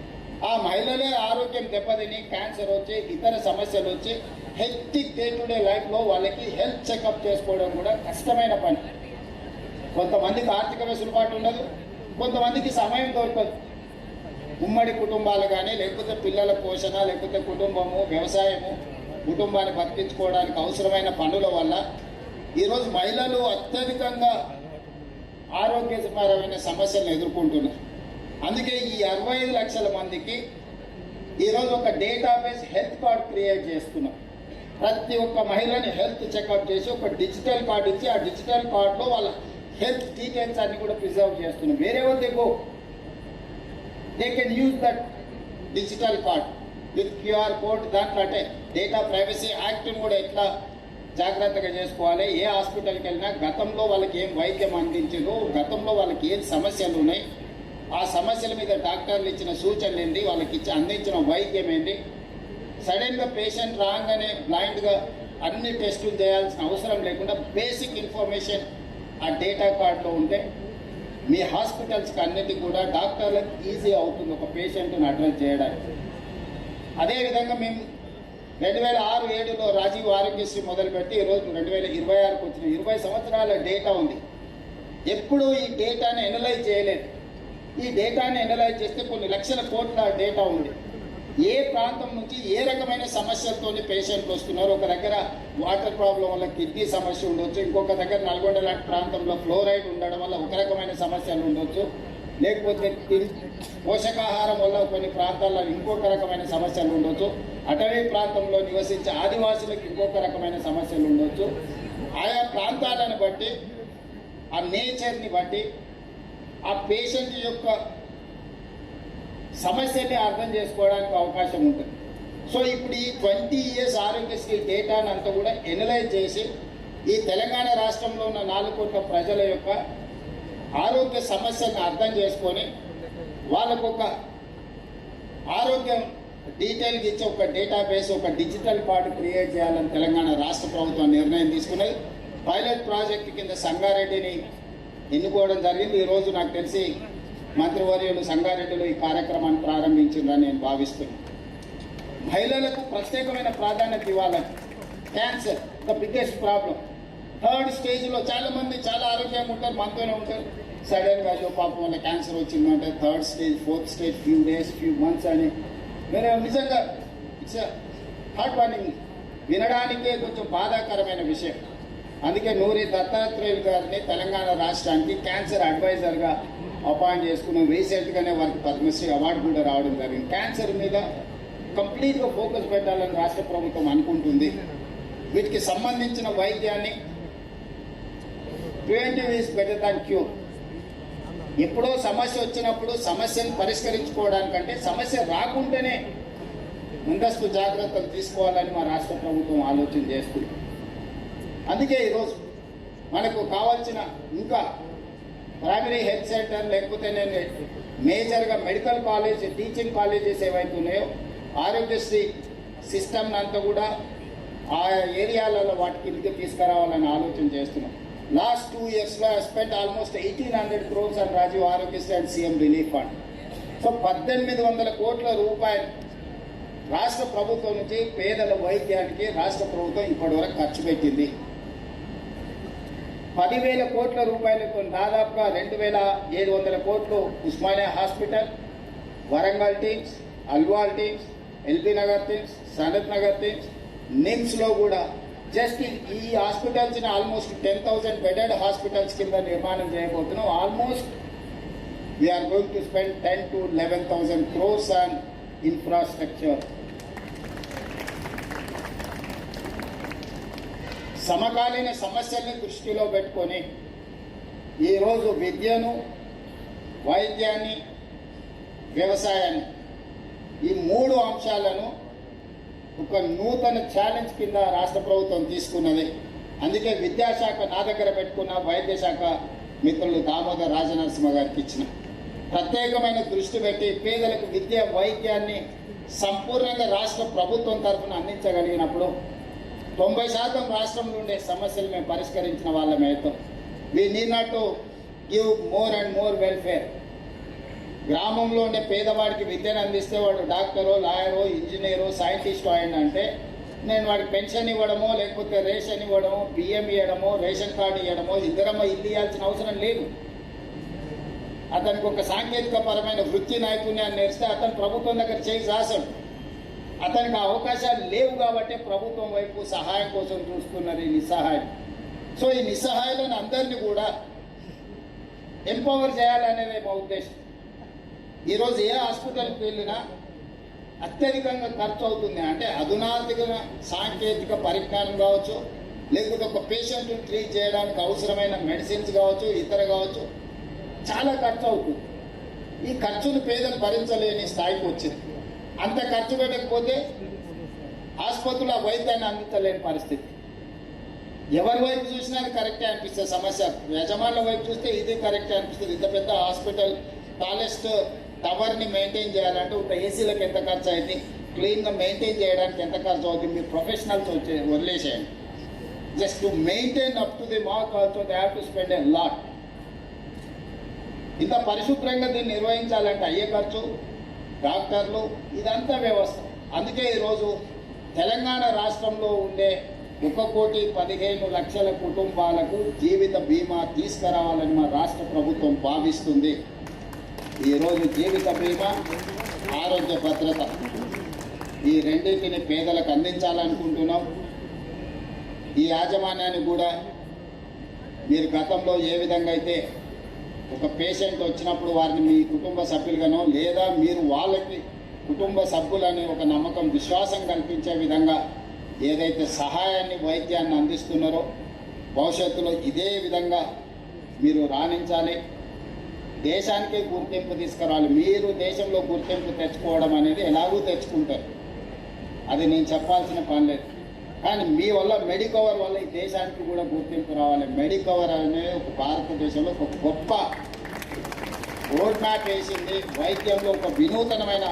ఆ మహిళలే ఆరోగ్యం దెబ్బతిని క్యాన్సర్ వచ్చి, ఇతర సమస్యలు వచ్చి హెక్టిక్ డే టు డే లైఫ్లో వాళ్ళకి హెల్త్ చెకప్ చేసుకోవడం కూడా కష్టమైన పని. కొంతమందికి ఆర్థిక వెసులుబాటు ఉండదు, కొంతమందికి సమయం దొరకదు. ఉమ్మడి కుటుంబాలు కానీ, లేకపోతే పిల్లల పోషణ, లేకపోతే కుటుంబము, వ్యవసాయము, కుటుంబాన్ని బతికించుకోవడానికి అవసరమైన పనుల వల్ల ఈరోజు మహిళలు అత్యధికంగా ఆరోగ్యపరమైన సమస్యలను ఎదుర్కొంటున్నారు. అందుకే ఈ 65 లక్షల మందికి ఈరోజు ఒక డేటాబేస్ హెల్త్ కార్డ్ క్రియేట్ చేస్తున్నాం. ప్రతి ఒక్క మహిళని హెల్త్ చెకప్ చేసి ఒక డిజిటల్ కార్డు ఇచ్చి, ఆ డిజిటల్ కార్డులో వాళ్ళ హెల్త్ డీటెయిల్స్ అన్ని కూడా ప్రిజర్వ్ చేస్తున్నాం. వేరే వాళ్ళు go they can use that digital card with QR code. దాంట్లో అంటే డేటా ప్రైవసీ యాక్ట్ని కూడా ఎట్లా జాగ్రత్తగా చేసుకోవాలి, ఏ హాస్పిటల్కి వెళ్ళినా గతంలో వాళ్ళకి ఏం వైద్యం అందించారు, గతంలో వాళ్ళకి ఏం సమస్యలు ఉన్నాయి, ఆ సమస్యల మీద డాక్టర్లు ఇచ్చిన సూచనలు ఏంటి, వాళ్ళకి అందించిన వైద్యం ఏంటి. సడన్గా పేషెంట్ రాగానే బ్లైండ్గా అన్ని టెస్టులు చేయాల్సిన అవసరం లేకుండా బేసిక్ ఇన్ఫర్మేషన్ ఆ డేటా కార్డులో ఉంటే మీ హాస్పిటల్స్కి అన్నిటికీ కూడా డాక్టర్లకు ఈజీ అవుతుంది ఒక పేషెంట్ని అడ్రస్ చేయడానికి. అదేవిధంగా మేము 2006-07లో రాజీవ్ ఆరోగ్యశ్రీ మొదలుపెట్టి ఈరోజు 2026కు వచ్చిన 20 సంవత్సరాల డేటా ఉంది. ఎప్పుడూ ఈ డేటాని ఎనలైజ్ చేయలేదు. ఈ డేటాని ఎనలైజ్ చేస్తే కొన్ని లక్షల కోట్ల డేటా ఉంది. ఏ ప్రాంతం నుంచి ఏ రకమైన సమస్యలతో పేషెంట్లు వస్తున్నారు. ఒక దగ్గర వాటర్ ప్రాబ్లం వల్ల కిడ్నీ సమస్య ఉండొచ్చు, ఇంకొక దగ్గర నల్గొండ లాంటి ప్రాంతంలో ఫ్లోరైడ్ ఉండడం వల్ల ఒక రకమైన సమస్యలు ఉండొచ్చు, లేకపోతే పోషకాహారం వల్ల కొన్ని ప్రాంతాల్లో ఇంకొక రకమైన సమస్యలు ఉండొచ్చు, అటవీ ప్రాంతంలో నివసించే ఆదివాసులకు ఇంకొక రకమైన సమస్యలు ఉండొచ్చు. ఆయా ప్రాంతాలను బట్టి, ఆ నేచర్ని బట్టి ఆ పేషెంట్ యొక్క సమస్యని అర్థం చేసుకోవడానికి అవకాశం ఉంటుంది. సో ఇప్పుడు ఈ 20 years ఆరోగ్యశ్రీ డేటాను అంతా కూడా ఎనలైజ్ చేసి ఈ తెలంగాణ రాష్ట్రంలో ఉన్న 4 కోట్ల ప్రజల యొక్క ఆరోగ్య సమస్యలను అర్థం చేసుకొని వాళ్ళకు ఒక ఆరోగ్యం డీటెయిల్గా ఇచ్చి ఒక డేటాబేస్, ఒక డిజిటల్ పార్ట్ క్రియేట్ చేయాలని తెలంగాణ రాష్ట్ర ప్రభుత్వం నిర్ణయం తీసుకున్నది. పైలట్ ప్రాజెక్ట్ కింద సంగారెడ్డిని ఎన్నుకోవడం జరిగింది. ఈరోజు నాకు తెలిసి మంత్రివర్యులు సంగారెడ్డిలో ఈ కార్యక్రమాన్ని ప్రారంభించిందని నేను భావిస్తున్నాను. మహిళలకు ప్రత్యేకమైన ప్రాధాన్యత ఇవ్వాలని. Cancer the biggest problem. 3rd స్టేజ్లో చాలామంది చాలా ఆరోగ్యంగా ఉంటారు, మనతోనే ఉంటారు. సడన్గా అయ్యో పాపం వల్ల క్యాన్సర్ వచ్చిందంటే 3rd stage, 4th stage, few days, few months అని నేను నిజంగా ఇట్స్ హార్ట్ వార్నింగ్, వినడానికే కొంచెం బాధాకరమైన విషయం. అందుకే నూరి దత్తాత్రేయులు గారిని తెలంగాణ రాష్ట్రానికి క్యాన్సర్ అడ్వైజర్గా అపాయింట్ చేసుకున్నాం. రీసెంట్గానే వారికి పద్మశ్రీ అవార్డు కూడా రావడం జరిగింది. క్యాన్సర్ మీద కంప్లీట్గా ఫోకస్ పెట్టాలని రాష్ట్ర ప్రభుత్వం అనుకుంటుంది. వీటికి సంబంధించిన వైద్యాన్ని preventive is better than cure. ఎప్పుడో సమస్య వచ్చినప్పుడు సమస్యను పరిష్కరించుకోవడానికంటే సమస్య రాకుండానే ముందస్తు జాగ్రత్తలు తీసుకోవాలని మా రాష్ట్ర ప్రభుత్వం ఆలోచన చేస్తుంది. అందుకే ఈరోజు మనకు కావాల్సిన ఇంకా ప్రైమరీ హెల్త్ సెంటర్, లేకపోతే నేను మేజర్గా మెడికల్ కాలేజ్, టీచింగ్ కాలేజెస్ ఏవైతే ఉన్నాయో ఆరోగ్యశ్రీ సిస్టమ్ అంతా కూడా ఆ ఏరియాలలో వాటికి కిందకి తీసుకురావాలని ఆలోచన చేస్తున్నాం. Last 2 yearsలో I spent almost 1,800 crores on Rajiv Arogyasri and CM Relief Fund. So 1,800 కోట్ల రూపాయలు రాష్ట్ర ప్రభుత్వం నుంచి పేదల వైద్యానికి రాష్ట్ర ప్రభుత్వం ఇప్పటివరకు ఖర్చు పెట్టింది. 10,000 కోట్ల రూపాయలతో దాదాపుగా 2,700 కోట్లు Osmania hospital, Warangal TIMS, Alwal TIMS, LB Nagar TIMS, Sanath Nagar TIMS, నిమ్స్లో కూడా జస్ట్ ఈ హాస్పిటల్స్ని ఆల్మోస్ట్ 10,000 బెడెడ్ హాస్పిటల్స్ కింద నిర్మాణం చేయబోతున్నాం. Almost we're going to spend 10,000 to 11,000 crores on infrastructure. సమకాలీన సమస్యల్ని దృష్టిలో పెట్టుకొని ఈరోజు విద్యను, వైద్యాన్ని, వ్యవసాయాన్ని, ఈ 3 అంశాలను ఒక నూతన ఛాలెంజ్ కింద రాష్ట్ర ప్రభుత్వం తీసుకున్నది. అందుకే విద్యాశాఖ నా దగ్గర పెట్టుకున్న, వైద్య శాఖ మిత్రులు దామోదర్ రాజనరసింహ గారికి ఇచ్చిన ప్రత్యేకమైన దృష్టి పెట్టి పేదలకు విద్య, వైద్యాన్ని సంపూర్ణంగా రాష్ట్ర ప్రభుత్వం తరఫున అందించగలిగినప్పుడు 90% రాష్ట్రంలో ఉండే సమస్యలు మేము పరిష్కరించిన వాళ్ళమే అవుతాం. We need not to give more and more welfare. గ్రామంలో ఉండే పేదవాడికి విద్యను అందిస్తే వాడు డాక్టరో, లాయరో, ఇంజనీరో, సైంటిస్టో అయిందంటే నేను వాడికి పెన్షన్ ఇవ్వడమో, లేకపోతే రేషన్ ఇవ్వడమో, బియ్యం ఇవ్వడమో, రేషన్ కార్డు ఇవ్వడమో, ఇద్దరమ్మ ఇల్లు ఇవ్వాల్సిన అవసరం లేదు. అతనికి ఒక సాంకేతిక పరమైన వృత్తి నైపుణ్యాన్ని నేర్స్తే అతను ప్రభుత్వం దగ్గర చేయి రాశాడు. అతనికి అవకాశాలు లేవు కాబట్టి ప్రభుత్వం వైపు సహాయం కోసం చూస్తున్నారు ఈ నిస్సహాయం. సో ఈ నిస్సహాయాలను అందరినీ కూడా ఎంపవర్ చేయాలనేదే మా ఉద్దేశం. ఈరోజు ఏ హాస్పిటల్కి వెళ్ళినా అత్యధికంగా ఖర్చు అవుతుంది. అంటే అధునాతన సాంకేతిక పరిజ్ఞానం కావచ్చు, లేకపోతే ఒక పేషెంట్ని ట్రీట్ చేయడానికి అవసరమైన మెడిసిన్స్ కావచ్చు, ఇతర కావచ్చు, చాలా ఖర్చు అవుతుంది. ఈ ఖర్చును పేదలు భరించలేని స్థాయికి వచ్చింది. అంత ఖర్చు పెట్టకపోతే ఆసుపత్రులు ఆ వైద్యాన్ని అందించలేని పరిస్థితి. ఎవరి వైపు చూసినా అది కరెక్టే అనిపిస్తుంది. సమస్య యజమానుల వైపు చూస్తే ఇది కరెక్టే అనిపిస్తుంది. ఇంత పెద్ద హాస్పిటల్ టాలెస్ట్ టవర్ని మెయింటైన్ చేయాలంటే ఒక ఏసీలకు ఎంత ఖర్చు అయింది, క్లీన్గా మెయింటైన్ చేయడానికి ఎంత ఖర్చు అవుతుంది, మీరు ప్రొఫెషనల్స్ వదిలేసేయండి. Just to maintain up to the mark also they have to spend a lot. ఇంత పరిశుభ్రంగా దీన్ని నిర్వహించాలంటే అయ్యే ఖర్చు, డాక్టర్లు, ఇదంతా వ్యవస్థ. అందుకే ఈరోజు తెలంగాణ రాష్ట్రంలో ఉండే 1,15,00,000 కుటుంబాలకు జీవిత బీమా తీసుకురావాలని మా రాష్ట్ర ప్రభుత్వం భావిస్తుంది. ఈరోజు జీవిత బీమా, ఆరోగ్య భద్రత ఈ రెండింటిని పేదలకు అందించాలనుకుంటున్నాం. ఈ యాజమాన్యాన్ని కూడా మీరు గతంలో ఏ విధంగా అయితే ఒక పేషెంట్ వచ్చినప్పుడు వారిని మీ కుటుంబ సభ్యులుగానో లేదా మీరు వాళ్ళకి కుటుంబ సభ్యులని ఒక నమ్మకం, విశ్వాసం కల్పించే విధంగా ఏదైతే సహాయాన్ని, వైద్యాన్ని అందిస్తున్నారో భవిష్యత్తులో ఇదే విధంగా మీరు రాణించాలి. దేశానికి గుర్తింపు తీసుకురావాలి. మీరు దేశంలో గుర్తింపు తెచ్చుకోవడం అనేది ఎలాగూ తెచ్చుకుంటారు, అది నేను చెప్పాల్సిన పని లేదు. కానీ మీ వల్ల మెడికవర్ వల్ల ఈ దేశానికి కూడా గుర్తింపు రావాలి. మెడికవర్ అనే ఒక భారతదేశంలో ఒక గొప్ప రోడ్ మ్యాప్ వేసింది. వైద్యంలో ఒక వినూతనమైన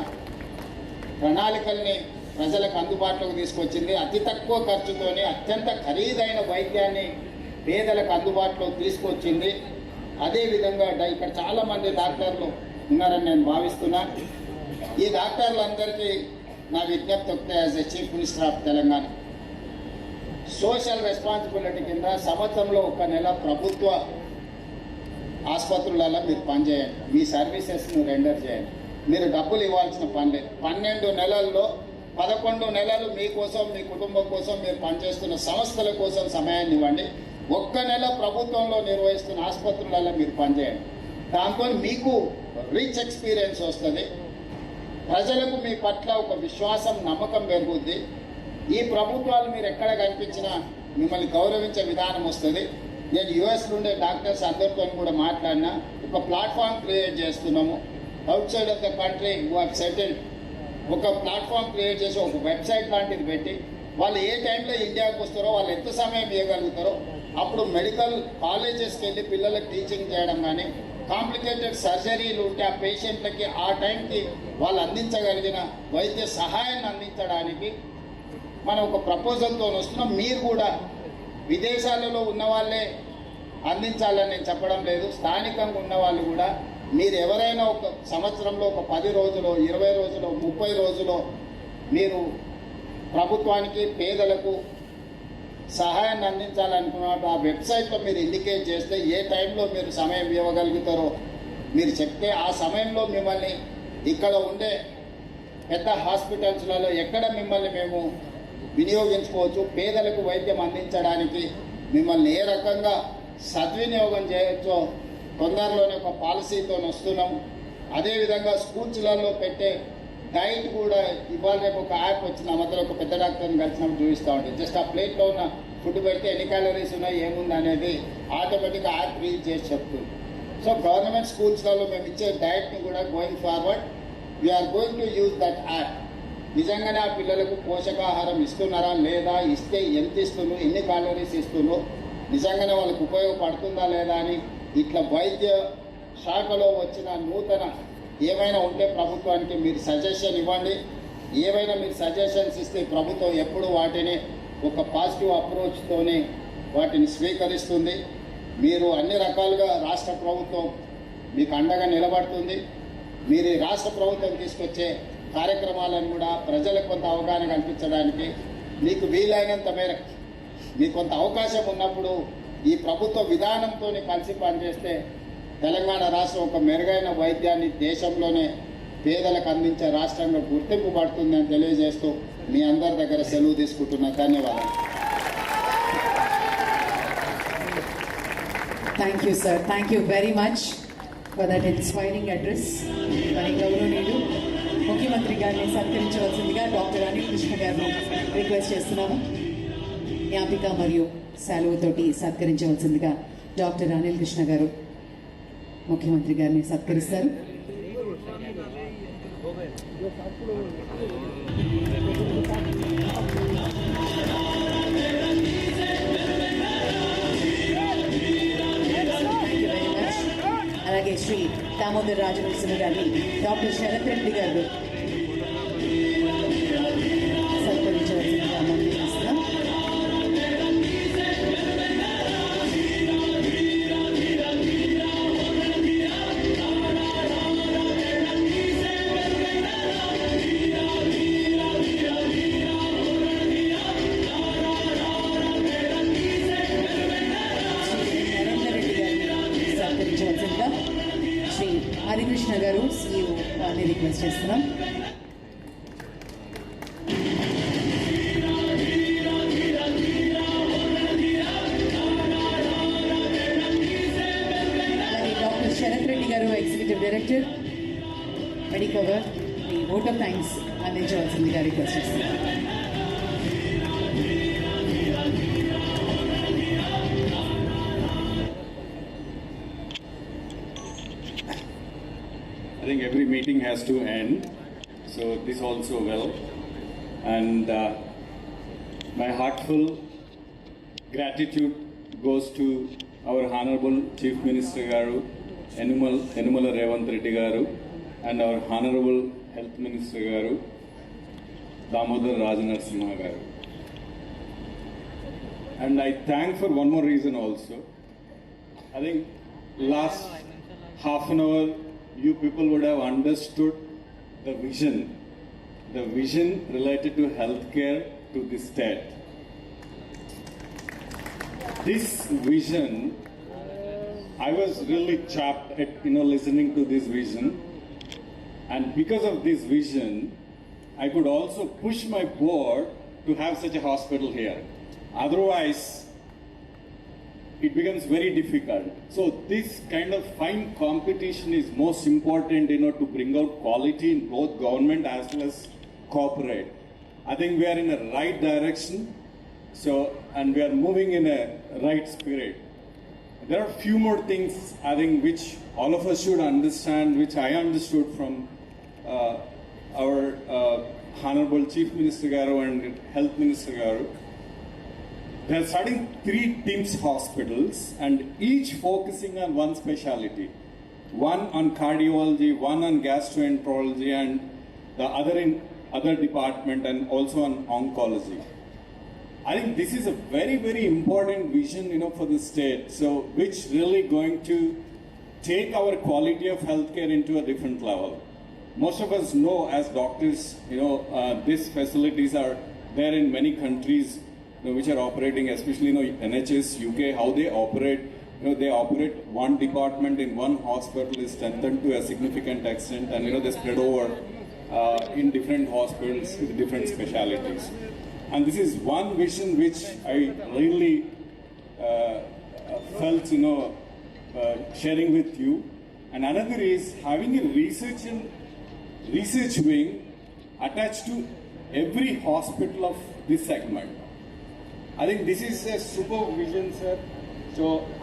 ప్రణాళికల్ని ప్రజలకు అందుబాటులోకి తీసుకొచ్చింది. అతి తక్కువ ఖర్చుతోనే అత్యంత ఖరీదైన వైద్యాన్ని పేదలకు అందుబాటులోకి తీసుకొచ్చింది. అదేవిధంగా ఇక్కడ చాలామంది డాక్టర్లు ఉన్నారని నేను భావిస్తున్నా. ఈ డాక్టర్లందరికీ నా విజ్ఞప్తి ఒకటే, as a chief minister of Telangana, social responsibility కింద సంవత్సరంలో ఒక నెల ప్రభుత్వ ఆసుపత్రులలో మీరు పనిచేయండి. మీ సర్వీసెస్ను రెండర్ చేయండి. మీరు డబ్బులు ఇవ్వాల్సిన పని లేదు. 12 నెలల్లో 11 నెలలు మీకోసం, మీ కుటుంబం కోసం మీరు పనిచేస్తున్న సంస్థల కోసం సమయాన్ని ఇవ్వండి. ఒక్క నెల ప్రభుత్వంలో నిర్వహిస్తున్న ఆసుపత్రులలో మీరు పనిచేయండి. దాంతో మీకు రిచ్ ఎక్స్పీరియన్స్ వస్తుంది. ప్రజలకు మీ పట్ల ఒక విశ్వాసం, నమ్మకం పెరుగుద్ది. ఈ ప్రభుత్వాలు మీరు ఎక్కడ కనిపించినా మిమ్మల్ని గౌరవించే విధానం వస్తుంది. నేను యుఎస్ నుండే డాక్టర్స్ అందరితో కూడా మాట్లాడినా. ఒక ప్లాట్ఫామ్ క్రియేట్ చేస్తున్నాము. Out side of the country who have settled ఒక ప్లాట్ఫామ్ క్రియేట్ చేసి ఒక వెబ్సైట్ లాంటిది పెట్టి వాళ్ళు ఏ టైంలో ఇండియాకి వస్తారో, వాళ్ళు ఎంత సమయం ఇవ్వగలుగుతారో, అప్పుడు మెడికల్ కాలేజెస్కి వెళ్ళి పిల్లలకు టీచింగ్ చేయడం కానీ, కాంప్లికేటెడ్ సర్జరీలు ఉంటే ఆ పేషెంట్లకి ఆ టైంకి వాళ్ళు అందించగలిగిన వైద్య సహాయాన్ని అందించడానికి మనం ఒక ప్రపోజల్తో వస్తున్నాం. మీరు కూడా విదేశాలలో ఉన్న వాళ్ళే అందించాలని నేను చెప్పడం లేదు. స్థానికంగా ఉన్న వాళ్ళు కూడా మీరు ఎవరైనా ఒక సంవత్సరంలో ఒక 10 రోజులు, 20 రోజులు, 30 రోజులు మీరు ప్రభుత్వానికి, పేదలకు సహాయాన్ని అందించాలనుకున్నప్పుడు ఆ వెబ్సైట్లో మీరు ఇండికేట్ చేస్తే ఏ టైంలో మీరు సమయం ఇవ్వగలుగుతారో మీరు చెప్తే ఆ సమయంలో మిమ్మల్ని ఇక్కడ ఉండే పెద్ద హాస్పిటల్స్లలో ఎక్కడ మిమ్మల్ని మేము వినియోగించుకోవచ్చు, పేదలకు వైద్యం అందించడానికి మిమ్మల్ని ఏ రకంగా సద్వినియోగం చేయొచ్చో తొందరలోనే ఒక పాలసీతో వస్తున్నాం. అదేవిధంగా స్కూల్స్లలో పెట్టే డైట్ కూడా ఇవాళ రేపు ఒక యాప్ వచ్చిన మధ్యలో ఒక పెద్ద డాక్టర్ని కలిసినప్పుడు చూపిస్తూ ఉంటుంది. జస్ట్ ఆ ప్లేట్లో ఉన్న ఫుడ్ పెడితే ఎన్ని క్యాలరీస్ ఉన్నాయి, ఏముంది అనేది ఆటోమేటిక్గా యాప్ రీడ్ చేసి చెప్తుంది. సో గవర్నమెంట్ స్కూల్స్లలో మేము ఇచ్చే డైట్ని కూడా going forward we're going to use that app. నిజంగానే ఆ పిల్లలకు పోషకాహారం ఇస్తున్నారా లేదా, ఇస్తే ఎంత ఇస్తున్నారు, ఎన్ని క్యాలరీస్ ఇస్తున్నారు, నిజంగానే వాళ్ళకు ఉపయోగపడుతుందా లేదా అని ఇట్లా వైద్య శాఖలో వచ్చిన నూతన ఏమైనా ఉంటే ప్రభుత్వానికి మీరు సజెషన్ ఇవ్వండి. ఏవైనా మీరు సజెషన్స్ ఇస్తే ప్రభుత్వం ఎప్పుడు వాటిని ఒక పాజిటివ్ అప్రోచ్తోనే వాటిని స్వీకరిస్తుంది. మీరు అన్ని రకాలుగా రాష్ట్ర ప్రభుత్వం మీకు అండగా నిలబడుతుంది. మీరు ఈ రాష్ట్ర ప్రభుత్వం తీసుకొచ్చే కార్యక్రమాలను కూడా ప్రజలకు కొంత అవగాహన కల్పించడానికి మీకు వీలైనంత మేరకు మీకు కొంత అవకాశం ఉన్నప్పుడు ఈ ప్రభుత్వ విధానంతో కలిసి పనిచేస్తే తెలంగాణ రాష్ట్రం ఒక మెరుగైన వైద్యాన్ని దేశంలోనే పేదలకు అందించే రాష్ట్రంగా గుర్తింపు పడుతుందని తెలియజేస్తూ మీ అందరి దగ్గర సెలవు తీసుకుంటున్నా. ధన్యవాదాలు. Thank you, sir. Thank you very much for that inspiring address. మరి గౌరవనీయులు ముఖ్యమంత్రి గారిని సత్కరించవలసిందిగా డాక్టర్ అనిల్ కృష్ణ గారిని రిక్వెస్ట్ చేస్తున్నాము. జ్ఞాపిక మరియు సెలవుతోటి సత్కరించవలసిందిగా డాక్టర్ అనిల్ కృష్ణ గారు ముఖ్యమంత్రి గారిని సత్కరిస్తారు. అలాగే శ్రీ దామోదర్ రాజనరసింహ గారిని డాక్టర్ శరత్ రెడ్డి గారు సత్కరించవలసిందిగా మనం చేస్తున్నాం. శ్రీ హరికృష్ణ గారు CEO వారిని రిక్వెస్ట్ చేస్తున్నాం. అలాగే డాక్టర్ శరత్ రెడ్డి గారు ఎగ్జిక్యూటివ్ డైరెక్టర్ మెడికవర్ ఈ ఓట్ ఆఫ్ థ్యాంక్స్ అందించవలసిందిగా రిక్వెస్ట్ చేస్తున్నాం. I think every meeting has to end, so this also will. And My heartfelt gratitude goes to our Honorable Chief Minister Garu, Enumala Revanth Reddy Garu, and our Honorable Health Minister Garu, Damodar Rajanarasimha Garu. And I thank for one more reason also. I think last half an hour, you people would have understood the vision related to healthcare to the state. This vision, I was really chapped at listening to this vision, and because of this vision, I could also push my board to have such a hospital here. Otherwise, it becomes very difficult. So this kind of fine competition is most important, to bring out quality in both government as well as corporate. I think we are in a right direction. And we are moving in a right spirit. There are a few more things, I think, which all of us should understand, which I understood from our Honorable Chief Minister Garu and Health Minister Garu. They are starting 3 TIMS hospitals, and each focusing on one specialty. One on cardiology, one on gastroenterology, and the other in other department, and also on oncology. I think this is a very, very important vision, for the state. So, which really going to take our quality of healthcare into a different level. Most of us know as doctors, these facilities are there in many countries, which are operating, especially NHS, UK, how they operate. They operate one department in one hospital is strengthened to a significant extent, and they spread over in different hospitals with different specialities. And this is one vision which I really felt, sharing with you. And another is having a research wing attached to every hospital of this segment. I think this is a super vision, sir.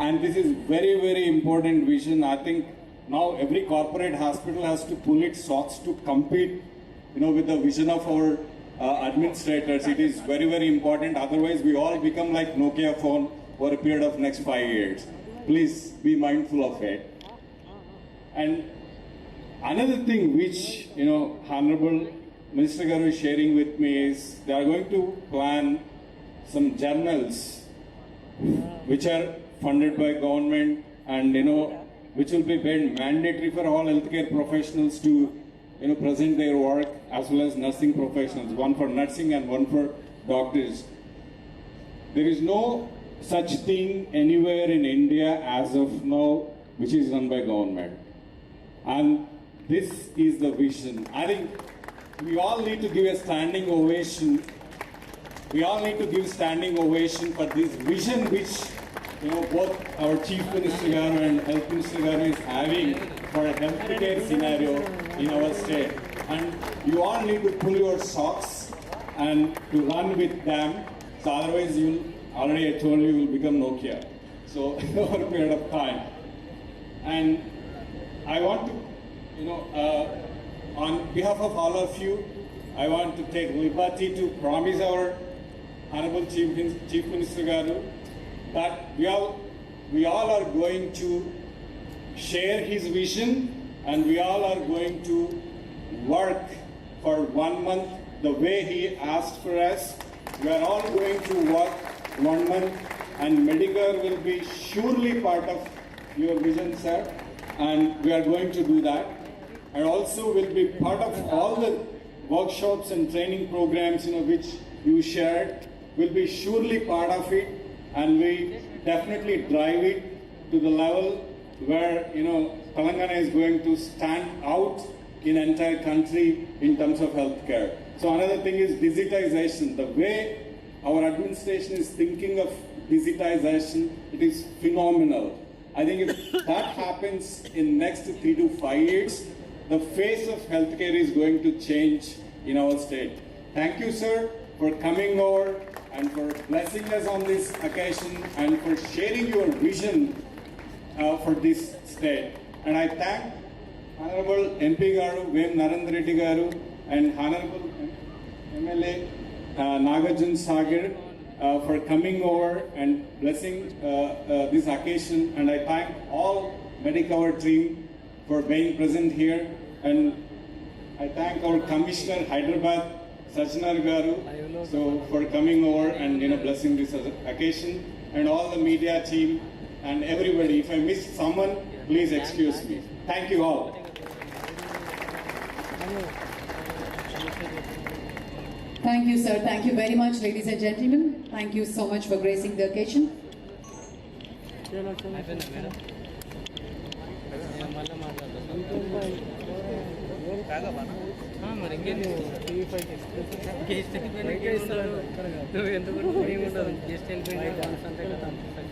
And this is very, very important vision. I think now every corporate hospital has to pull its socks to compete, with the vision of our administrators. It is very, very important. Otherwise, we all become like Nokia phone for a period of next 5 years. Please be mindful of it. And another thing which, Honorable Minister Garu is sharing with me is they are going to plan some journals which are funded by government, and, which will be made mandatory for all healthcare professionals to present their work, as well as nursing professionals, one for nursing and one for doctors. There is no such thing anywhere in India as of now which is run by government. And this is the vision. I think we all need to give a standing ovation. We all need to give standing ovation for this vision which both our Chief Minister Garu and Health Minister Garu is having for a healthcare scenario in our state. And you all need to pull your socks and to run with them. So otherwise already I told you will become Nokia. So over a period of time. And I want to, on behalf of all of you, I want to take liberty to promise our Honorable Chief Minister Garu that we all are going to share his vision, and we all are going to work for 1 month the way he asked for us. We are all going to work 1 month, and Medicare will be surely part of your vision, sir, and we are going to do that. And also will be part of all the workshops and training programs which you shared, will be surely part of it, and we definitely drive it to the level where Telangana is going to stand out in entire country in terms of healthcare. So another thing is digitization. The way our administration is thinking of digitization, it is phenomenal. I think if that happens in next 3 to 5 years, the face of healthcare is going to change in our state. Thank you, sir, for coming over and for blessing us on this occasion and for sharing your vision for this state. And I thank Honorable MP Garu, Vem Narendra Reddy Garu, and Honorable MLA Nagarjun Sagar for coming over and blessing this occasion. And I thank all Medicover team for being present here. And I thank our Commissioner Hyderabad, Sajnar Garu, so for coming over and blessing this occasion. And all the media team and everybody. If I missed someone, please excuse me. Thank you all. Thank you, sir. Thank you very much, ladies and gentlemen. Thank you so much for gracing the occasion. మరి ఇంకేం guest వెళ్ళిపోయినా guest వెళ్ళిపోయినా